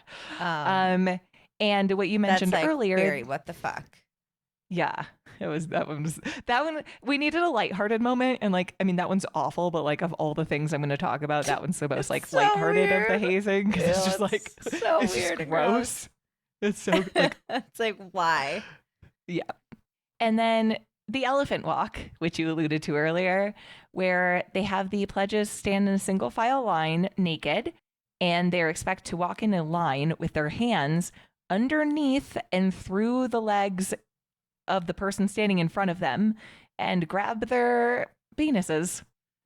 And what you mentioned that's like earlier. Very what the fuck. Yeah. It was that one. We needed a lighthearted moment, and like, I mean, that one's awful, but like of all the things I'm going to talk about, that one's the most like so lighthearted weird. of the hazing because it's just like so it's weird just and gross. It's so like it's like why? Yeah. And then the elephant walk, which you alluded to earlier, where they have the pledges stand in a single file line naked, and they're expected to walk in a line with their hands underneath and through the legs of the person standing in front of them and grab their penises.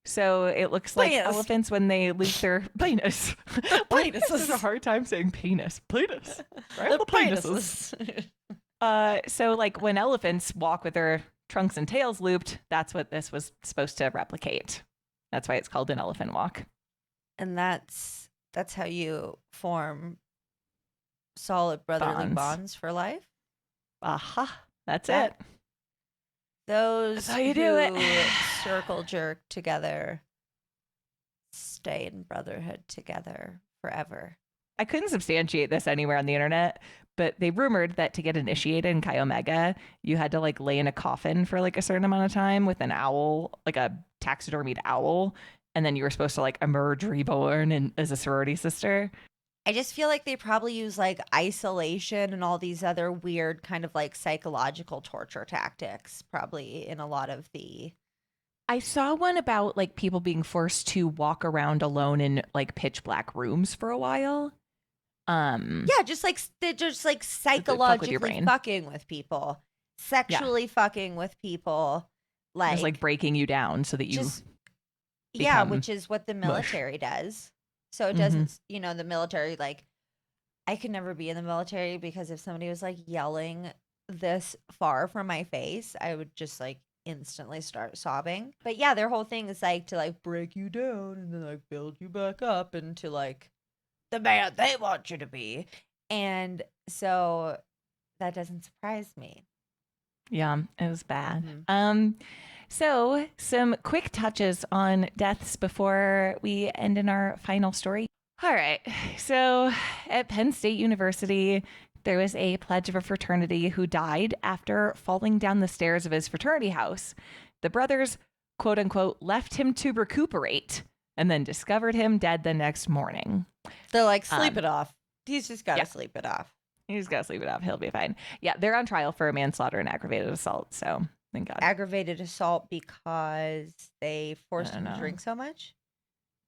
So it looks like elephants when they leave their penis. Penis is a hard time saying penis. Penis. Right? The penises. So like when elephants walk with their trunks and tails looped, that's what this was supposed to replicate. That's why it's called an elephant walk. And that's how you form solid brotherly bonds for life. Aha. That's it. Those that's how you do it. Circle jerk together, stay in brotherhood together forever. I couldn't substantiate this anywhere on the internet, but they rumored that to get initiated in Chi Omega, you had to like lay in a coffin for like a certain amount of time with an owl, like a taxidermied owl, and then you were supposed to like emerge reborn and as a sorority sister. I just feel like they probably use like isolation and all these other weird kind of like psychological torture tactics probably in a lot of the. I saw one about like people being forced to walk around alone in like pitch black rooms for a while. Yeah, just like they're just like psychologically fucking with people, sexually fucking with people, like it's like breaking you down so that you which is what the military does. So it doesn't, the military, like, I could never be in the military because if somebody was like yelling this far from my face, I would just like instantly start sobbing. But yeah, their whole thing is like to like break you down and then like build you back up into like the man they want you to be. And so that doesn't surprise me. Yeah, it was bad. So some quick touches on deaths before we end in our final story. All right. So at Penn State University, there was a pledge of a fraternity who died after falling down the stairs of his fraternity house. The brothers, quote unquote, left him to recuperate and then discovered him dead the next morning. They're like, sleep it off. He's just got to sleep it off. He's got to sleep it off. He'll be fine. Yeah, they're on trial for manslaughter and aggravated assault. So thank God. Aggravated assault because they forced him to drink so much?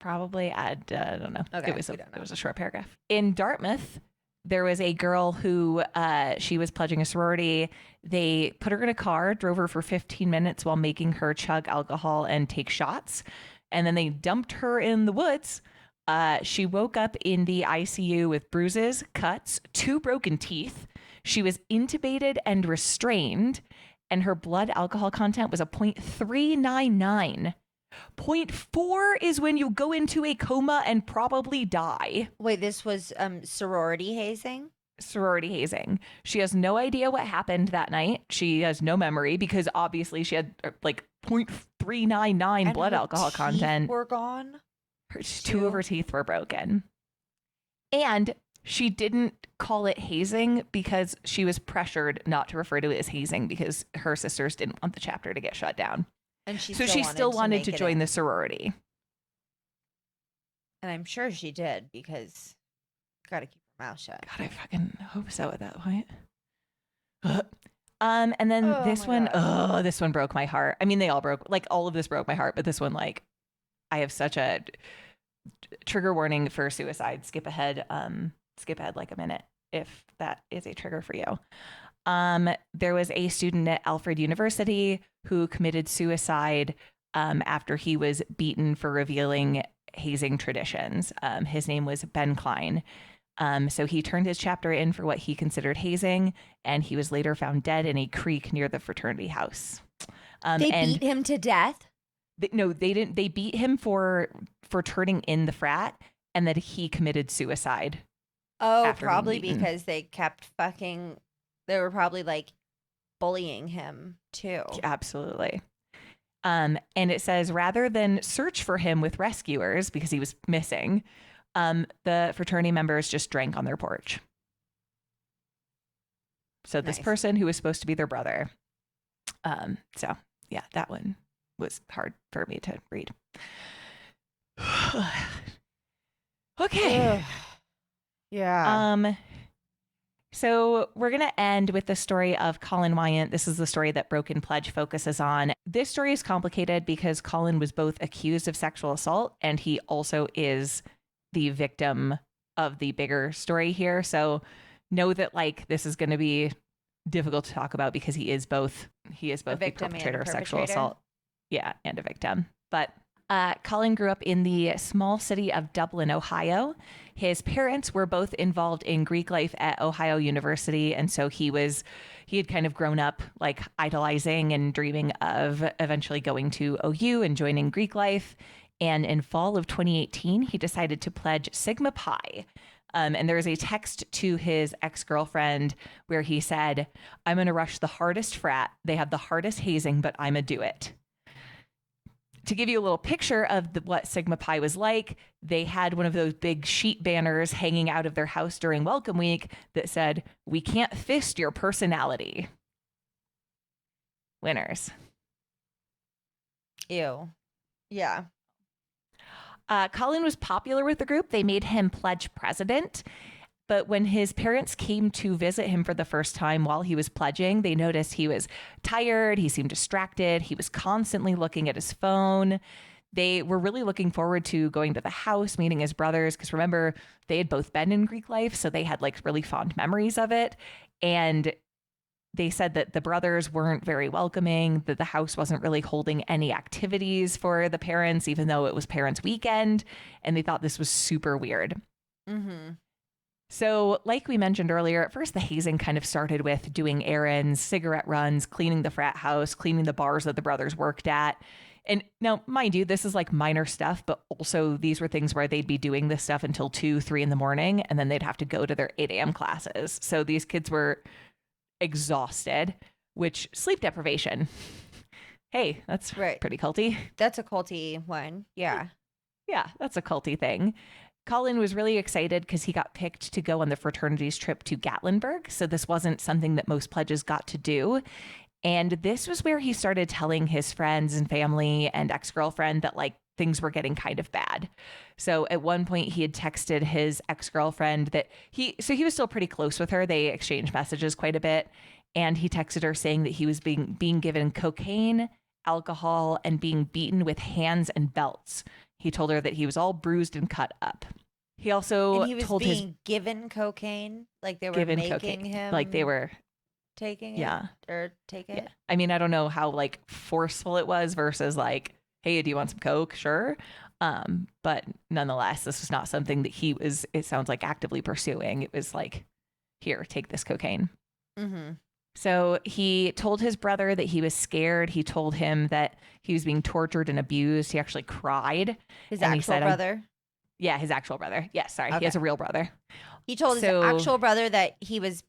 Probably. I don't know. Okay, It was a short paragraph. In Dartmouth, there was a girl who she was pledging a sorority. They put her in a car, drove her for 15 minutes while making her chug alcohol and take shots. And then they dumped her in the woods. She woke up in the ICU with bruises, cuts, 2 broken teeth. She was intubated and restrained, and her blood alcohol content was a 0.399. 0.4 is when you go into a coma and probably die. Wait, this was sorority hazing? Sorority hazing. She has no idea what happened that night. She has no memory because obviously she had like 0.399 blood alcohol content. Were gone. 2 of her teeth were broken. And she didn't call it hazing because she was pressured not to refer to it as hazing because her sisters didn't want the chapter to get shut down. And she still wanted to join the sorority. And I'm sure she did because gotta keep her mouth shut. God, I fucking hope so at that point. And then this one broke my heart. I mean, they all broke, like all of this broke my heart, but this one, like, I have such a trigger warning for suicide. Skip ahead like a minute if that is a trigger for you. There was a student at Alfred University who committed suicide after he was beaten for revealing hazing traditions. His name was Ben Klein. So he turned his chapter in for what he considered hazing, and he was later found dead in a creek near the fraternity house. They beat him to death? No, they didn't. They beat him for turning in the frat, and that he committed suicide. Oh, probably because they kept fucking... They were probably like bullying him too. Absolutely. And it says rather than search for him with rescuers because he was missing, the fraternity members just drank on their porch. So this person who was supposed to be their brother. So yeah, that one was hard for me to read. Okay. Yeah. So we're going to end with the story of Collin Wiant. This is the story that Broken Pledge focuses on. This story is complicated because Collin was both accused of sexual assault and he also is the victim of the bigger story here. So know that like this is going to be difficult to talk about because he is both the perpetrator of sexual assault. Yeah, and a victim. But Collin grew up in the small city of Dublin, Ohio. His parents were both involved in Greek life at Ohio University. And so he had kind of grown up like idolizing and dreaming of eventually going to OU and joining Greek life. And in fall of 2018, he decided to pledge Sigma Pi. And there's a text to his ex-girlfriend where he said, "I'm going to rush the hardest frat. They have the hardest hazing, but I'm going to do it." To give you a little picture of what Sigma Pi was like, they had one of those big sheet banners hanging out of their house during Welcome Week that said, "We can't fist your personality." Winners. Ew. Yeah. Collin was popular with the group. They made him pledge president. But when his parents came to visit him for the first time while he was pledging, they noticed he was tired. He seemed distracted. He was constantly looking at his phone. They were really looking forward to going to the house, meeting his brothers, because remember, they had both been in Greek life, so they had like really fond memories of it. And they said that the brothers weren't very welcoming, that the house wasn't really holding any activities for the parents, even though it was parents' weekend. And they thought this was super weird. Mm-hmm. So like we mentioned earlier, at first the hazing kind of started with doing errands, cigarette runs, cleaning the frat house, cleaning the bars that the brothers worked at. And now, mind you, this is like minor stuff, but also these were things where they'd be doing this stuff until 2, 3 in the morning, and then they'd have to go to their 8 a.m. classes. So these kids were exhausted, which sleep deprivation. Hey, that's pretty culty. That's a culty one. Yeah. Yeah, that's a culty thing. Collin was really excited because he got picked to go on the fraternities trip to Gatlinburg. So this wasn't something that most pledges got to do. And this was where he started telling his friends and family and ex-girlfriend that like things were getting kind of bad. So at one point he had texted his ex-girlfriend that he was still pretty close with her. They exchanged messages quite a bit. And he texted her saying that he was being given cocaine, alcohol, and being beaten with hands and belts. He told her that he was all bruised and cut up. He also and he was told being given cocaine, like they were given making cocaine, him, like they were taking it, yeah, or take it. yeah. I mean, I don't know how like forceful it was versus like, hey, do you want some coke? Sure. But nonetheless, this was not something that he was. It sounds like actively pursuing. It was like, here, take this cocaine. Mm-hmm. So he told his brother that he was scared. He told him that he was being tortured and abused. He actually cried. His And he actual said, brother. Yeah, his actual brother. Yes, sorry. Okay. He has a real brother. He told So- his actual brother that he was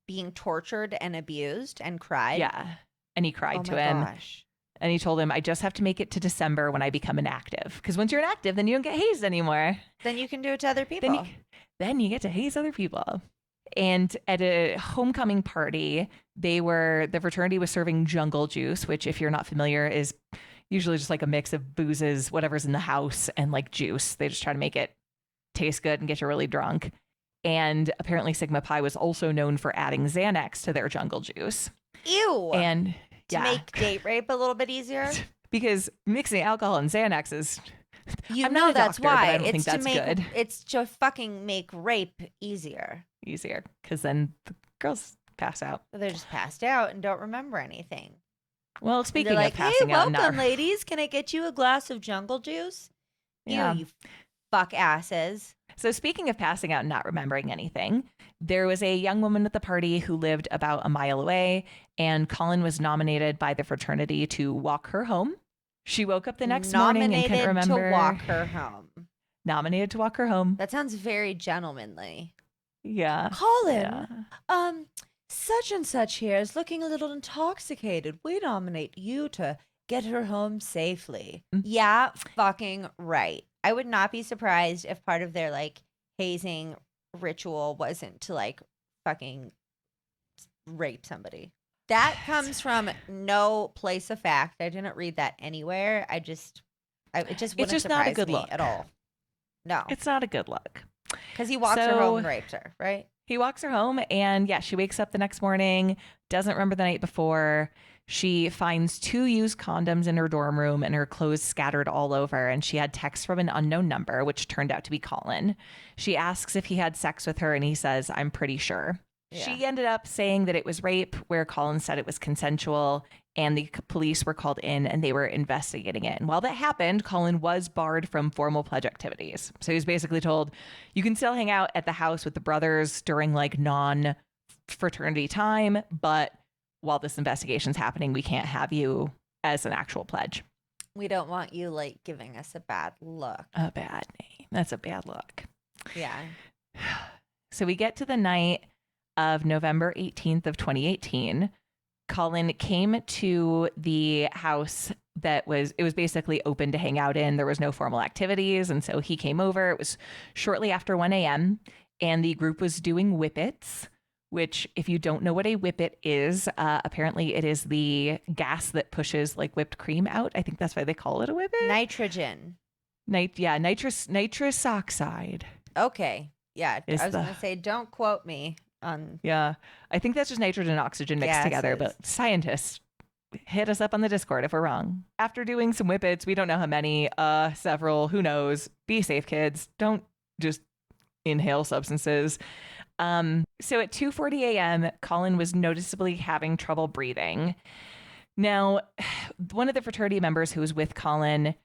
being tortured and abused and cried. Yeah. And he cried Oh to my him. gosh. And he told him, I just have to make it to December when I become inactive. Because once you're inactive, then you don't get hazed anymore. Then you can do it to other people. Then you get to haze other people. And at a homecoming party, the fraternity was serving jungle juice, which if you're not familiar is usually just like a mix of boozes, whatever's in the house, and like juice. They just try to make it taste good and get you really drunk. And apparently Sigma Pi was also known for adding Xanax to their jungle juice. Ew. And to make date rape a little bit easier. because mixing alcohol and Xanax is You I'm know not a that's doctor, but why. I don't think It's to that's make good. it's to fucking make rape easier. easier because then the girls pass out. They're just passed out and don't remember anything. Well, And speaking they're like, of passing hey, out, welcome, ladies. Can I get you a glass of jungle juice? Yeah. You fuck asses. So speaking of passing out and not remembering anything, there was a young woman at the party who lived about a mile away, and Collin was nominated by the fraternity to walk her home. She woke up the next morning and couldn't remember. To walk her home. Nominated to walk her home. That sounds very gentlemanly. Yeah. Colin, Yeah. such and such here is looking a little intoxicated. We nominate you to get her home safely. Mm. Yeah, fucking right. I would not be surprised if part of their like hazing ritual wasn't to like fucking rape somebody. That comes from no place of fact. I didn't read that anywhere. It just wouldn't just not a surprise good me look. at all. No, It's not a good look. because he walks her So- home and rapes her, right? He walks her home, and yeah, she wakes up the next morning, doesn't remember the night before. She finds 2 used condoms in her dorm room and her clothes scattered all over. And she had texts from an unknown number, which turned out to be Collin. She asks if he had sex with her, and he says, I'm pretty sure. Yeah. She ended up saying that it was rape, where Collin said it was consensual, and the police were called in and they were investigating it. And while that happened, Collin was barred from formal pledge activities. So he was basically told, you can still hang out at the house with the brothers during like non-fraternity time, but while this investigation's happening, we can't have you as an actual pledge. We don't want you like giving us a bad look. A bad name. That's a bad look. Yeah. So we get to the night of November 18th of 2018. Collin came to the house it was basically open to hang out in. There was no formal activities. And so he came over. It was shortly after 1 a.m. and the group was doing whippets, which if you don't know what a whippet is, apparently it is the gas that pushes like whipped cream out. I think that's why they call it a whippet. Nitrogen. Nitrous oxide. Okay. Yeah. Is I was the- going to say, don't quote me on. Yeah, I think that's just nitrogen and oxygen mixed together, Gases. but scientists hit us up on the Discord if we're wrong. After doing some whippets, we don't know how many, several, who knows. Be safe, kids. Don't just inhale substances. So at 2:40 a.m., Collin was noticeably having trouble breathing. Now, one of the fraternity members who was with Collin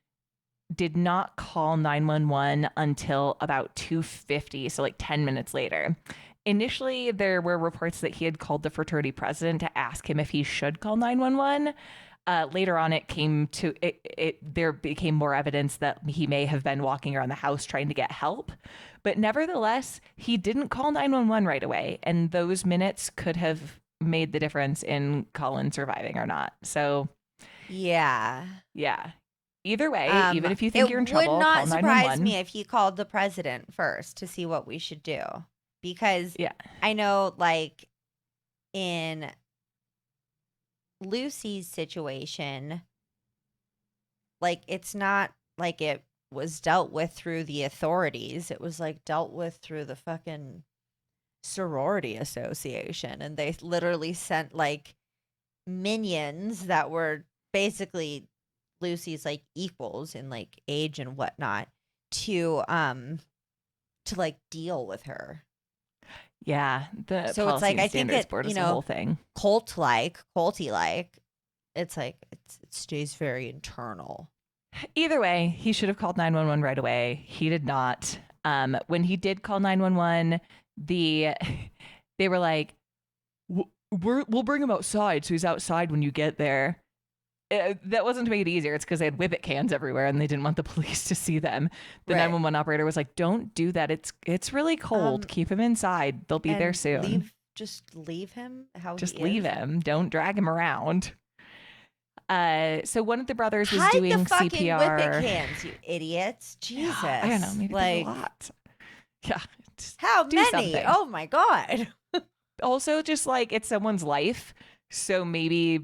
did not call 911 until about 2:50, so like 10 minutes later. Initially, there were reports that he had called the fraternity president to ask him if he should call 911. Later on, there became more evidence that he may have been walking around the house trying to get help. But nevertheless, he didn't call 911 right away. And those minutes could have made the difference in Collin surviving or not. So, Yeah. yeah. Either way, even if you think you're in trouble, it would not call surprise 911. me if he called the president first to see what we should do. Because Yeah. I know, like, in Lucy's situation, like, it's not like it was dealt with through the authorities. It was, like, dealt with through the fucking sorority association. And they literally sent, like, minions that were basically Lucy's, like, equals in, like, age and whatnot to like deal with her. Yeah, the So it's policy like, and I think standards it, board you is a know, whole thing. culty-like, it's like it stays very internal. Either way, he should have called 911 right away. He did not. When he did call 911, they were like, we'll bring him outside, so he's outside when you get there. That wasn't to make it easier. It's because they had whippet cans everywhere and they didn't want the police to see them. The Right. 911 operator was like, don't do that. It's really cold. Keep him inside. They'll be there soon. Just leave him Just leave him. Don't drag him around. So one of the brothers was Hide doing the fucking CPR. whippet cans, you idiots. Jesus. Yeah, I don't know. Maybe like, there's a lot. Yeah. How do many? something. Oh my God. Also, just like it's someone's life. So maybe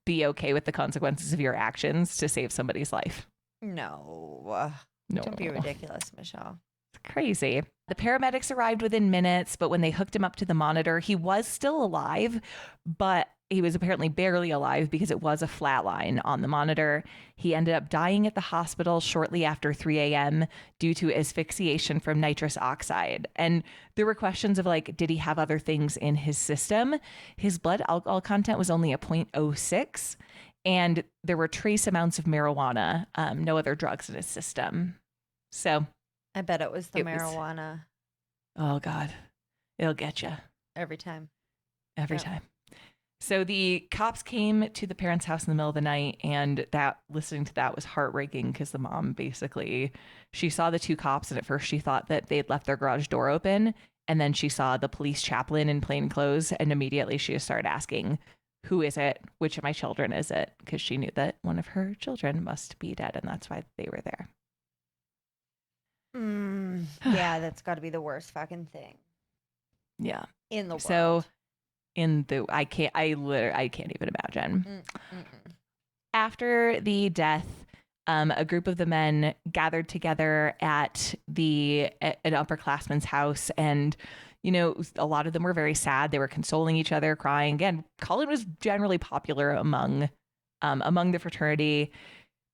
be okay with the consequences of your actions to save somebody's life. No. No. Don't be ridiculous, Michelle. It's crazy. The paramedics arrived within minutes, but when they hooked him up to the monitor, he was still alive, but he was apparently barely alive because it was a flat line on the monitor. He ended up dying at the hospital shortly after 3 a.m. due to asphyxiation from nitrous oxide. And there were questions of like, did he have other things in his system? His blood alcohol content was only a 0.06, and there were trace amounts of marijuana, no other drugs in his system. So I bet it was the marijuana. Oh, God. It'll get you. Every time. Every time. So the cops came to the parents' house in the middle of the night, and listening to that was heartbreaking because the mom basically, she saw the two cops, and at first she thought that they'd left their garage door open, and then she saw the police chaplain in plain clothes, and immediately she just started asking, who is it? Which of my children is it? Because she knew that one of her children must be dead, and that's why they were there. Yeah, that's got to be the worst fucking thing. Yeah. In the world. So I can't even imagine. After the death, a group of the men gathered together at an upperclassman's house, and you know, a lot of them were very sad. They were consoling each other, crying. Again, Collin was generally popular among the fraternity,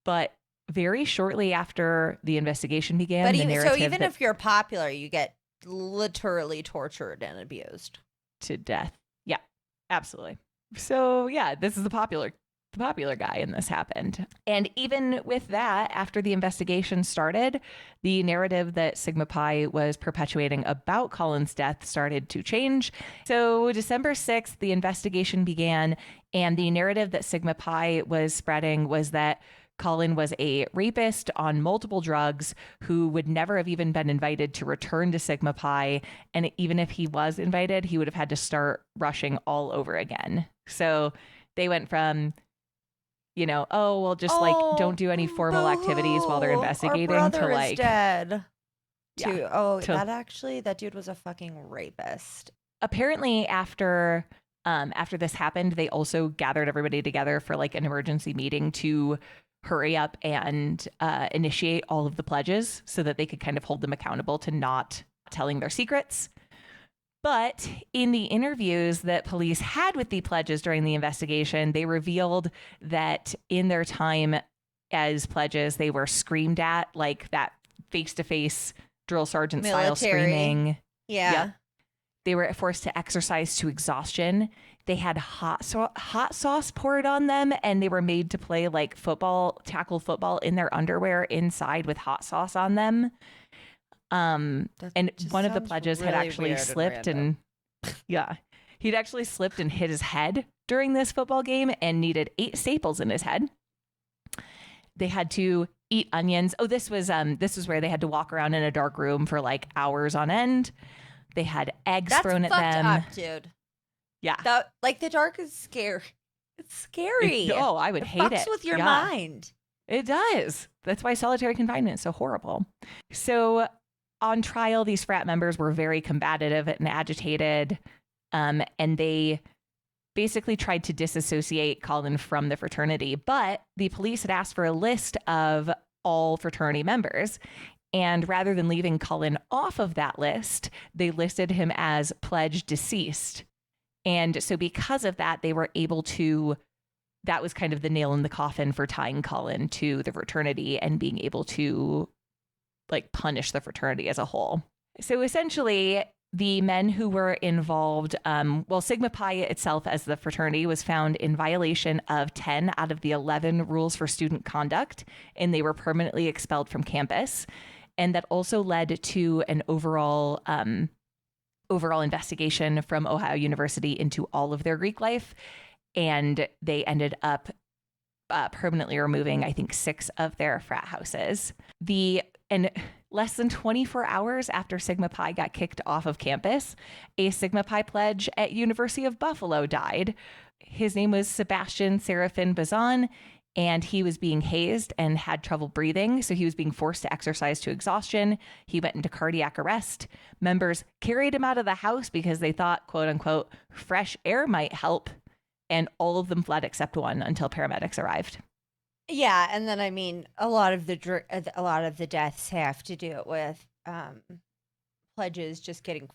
but very shortly after the investigation began, even if you're popular, you get literally tortured and abused to death. Yeah, absolutely. So yeah, this is the popular guy, and this happened. And even with that, after the investigation started, the narrative that Sigma Pi was perpetuating about Collin's death started to change. So December 6th, the investigation began, and the narrative that Sigma Pi was spreading was that Collin was a rapist on multiple drugs who would never have even been invited to return to Sigma Pi. And even if he was invited, he would have had to start rushing all over again. So they went from, don't do any formal activities while they're investigating our brother to is like dead. Yeah, that dude was a fucking rapist. Apparently after this happened, they also gathered everybody together for like an emergency meeting to hurry up and initiate all of the pledges so that they could kind of hold them accountable to not telling their secrets. But in the interviews that police had with the pledges during the investigation, they revealed that in their time as pledges, they were screamed at, like that face-to-face drill sergeant style screaming. Yeah. Yep. They were forced to exercise to exhaustion. They had hot sauce poured on them, and they were made to play like tackle football in their underwear inside with hot sauce on them. And one of the pledges had actually slipped he'd actually slipped and hit his head during this football game and needed 8 staples in his head. They had to eat onions. Oh, this was where they had to walk around in a dark room for like hours on end. They had eggs thrown at them. That's fucked up, dude. Yeah. The dark is scary. It's scary. I would hate it. Fucks with your mind. It does. That's why solitary confinement is so horrible. So on trial, these frat members were very combative and agitated, and they basically tried to disassociate Collin from the fraternity. But the police had asked for a list of all fraternity members. And rather than leaving Collin off of that list, they listed him as pledged deceased. And so because of that, they were able to, that was kind of the nail in the coffin for tying Collin to the fraternity and being able to like punish the fraternity as a whole. So essentially, the men who were involved, Sigma Pi itself as the fraternity was found in violation of 10 out of the 11 rules for student conduct, and they were permanently expelled from campus. And that also led to an overall investigation from Ohio University into all of their Greek life. And they ended up permanently removing, I think, 6 of their frat houses. And less than 24 hours after Sigma Pi got kicked off of campus, a Sigma Pi pledge at University of Buffalo died. His name was Sebastian Serafin Bazan, and he was being hazed and had trouble breathing, so he was being forced to exercise to exhaustion. He went into cardiac arrest. Members carried him out of the house because they thought, quote unquote, fresh air might help, and all of them fled except one until paramedics arrived. Yeah, and then I mean, a lot of the deaths have to do with pledges just getting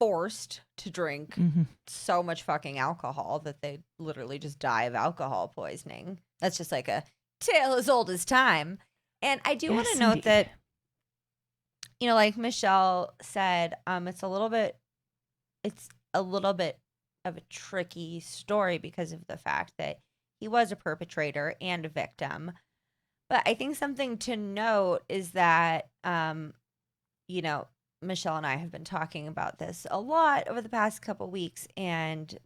forced to drink so much fucking alcohol that they literally just die of alcohol poisoning. That's just like a tale as old as time. And I do want to note that, you know, like Michelle said, it's a little bit of a tricky story because of the fact that he was a perpetrator and a victim. But I think something to note is that, you know, Michelle and I have been talking about this a lot over the past couple weeks. And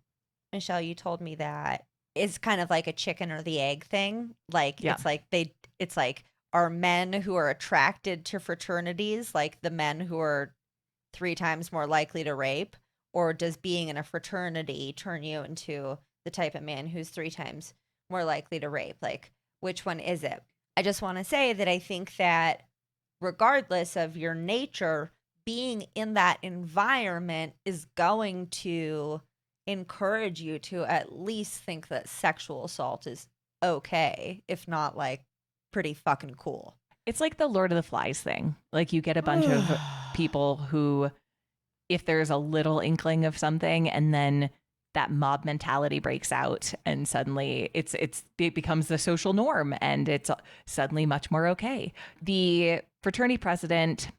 Michelle, you told me that it's kind of like a chicken or the egg thing. Like, it's like, are men who are attracted to fraternities like the men who are 3 times more likely to rape? Or does being in a fraternity turn you into the type of man who's 3 times more likely to rape? Like, which one is it? I just want to say that I think that regardless of your nature, being in that environment is going to encourage you to at least think that sexual assault is okay, if not like pretty fucking cool. It's like the Lord of the Flies thing. Like, you get a bunch of people who, if there's a little inkling of something, and then that mob mentality breaks out, and suddenly it becomes the social norm, and it's suddenly much more okay. The fraternity president,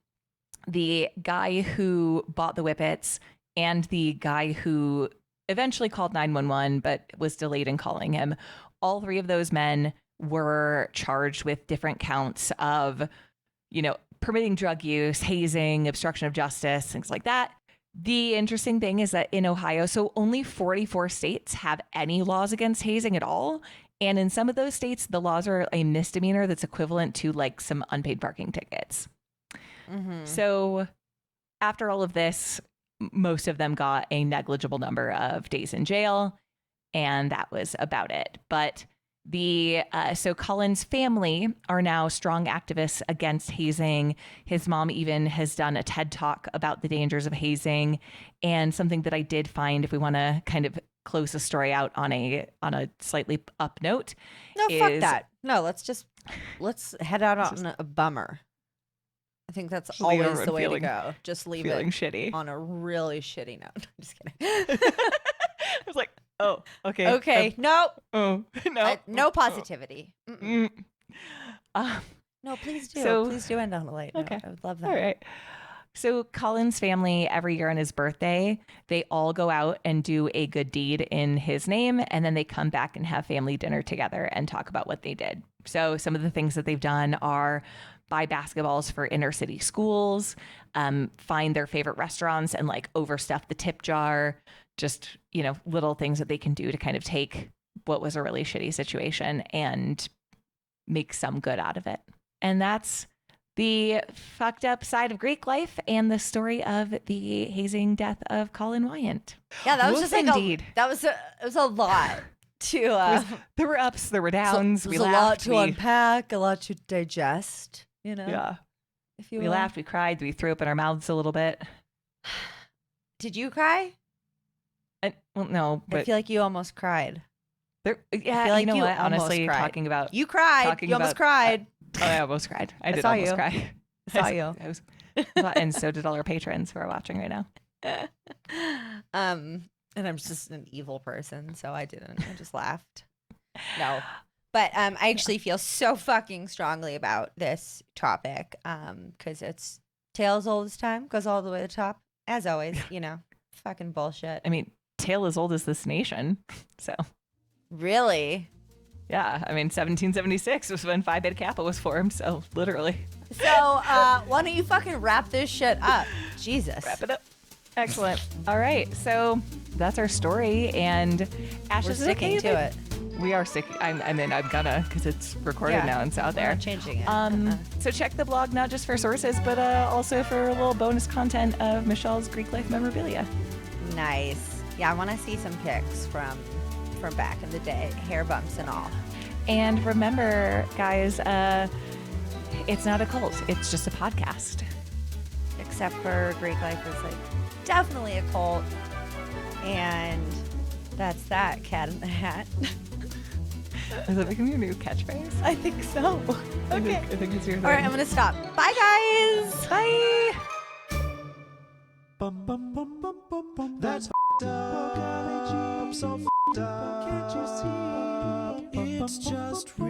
the guy who bought the whippets, and the guy who eventually called 911 but was delayed in calling him, all 3 of those men were charged with different counts of, you know, permitting drug use, hazing, obstruction of justice, things like that. The interesting thing is that in Ohio, so only 44 states have any laws against hazing at all. And in some of those states, the laws are a misdemeanor that's equivalent to like some unpaid parking tickets. So after all of this, most of them got a negligible number of days in jail, and that was about it. But so Collin's family are now strong activists against hazing. His mom even has done a TED Talk about the dangers of hazing. And something that I did find, if we want to kind of close the story out on a slightly up note. No, fuck that. No, let's head out on a bummer. I think that's always the way to go. Just leave it shitty on a really shitty note. I'm just kidding. I was like, oh, okay. Okay. Nope. Oh, no. No positivity. No, please do. So, please do end on a light note. okay. I would love that. All right. So Collin's family, every year on his birthday, they all go out and do a good deed in his name, and then they come back and have family dinner together and talk about what they did. So some of the things that they've done are buy basketballs for inner city schools, find their favorite restaurants and like overstuff the tip jar, just, you know, little things that they can do to kind of take what was a really shitty situation and make some good out of it. And that's the fucked up side of Greek life and the story of the hazing death of Collin Wiant. Yeah, that was Woof, just like indeed. it was a lot. There were ups, there were downs. So we there's laughed. a lot to unpack, a lot to digest, you know? Yeah. If you We will. laughed, we cried, we threw up in our mouths a little bit. Did you cry? Well, no, but I feel like you almost cried. yeah, feel like you know you what? almost Honestly, cried. talking about You cried. talking You almost about- cried. I almost cried. I did saw almost you. cry. I saw you. And so did all our patrons who are watching right now. And I'm just an evil person, so I didn't. I just laughed. No. But I actually feel so fucking strongly about this topic because it's tale as old as time, goes all the way to the top. As always, you know, fucking bullshit. I mean, tale as old as this nation. So, Really? yeah. I mean, 1776 was when Phi Beta Kappa was formed. So, literally. So why don't you fucking wrap this shit up? Jesus. Wrap it up. Excellent. All right. So, that's our story. And Ash, We're is it okay sticking to it. We are sticking. I mean, I'm gonna, because it's recorded now and it's out We're there. not changing it. So check the blog, not just for sources, but also for a little bonus content of Michelle's Greek life memorabilia. Nice. Yeah, I want to see some pics from back in the day, hair bumps and all. And remember, guys, it's not a cult. It's just a podcast. Except for Greek life is like definitely a cult. And that's that, cat in the hat. Is that becoming your new catchphrase? I think so. Okay. I think it's your thing. All right, I'm going to stop. Bye, guys. Bye. Bum bum bum bum bum bum. That's f***ed up. I'm so f***ed up. Can't you see? It's just real.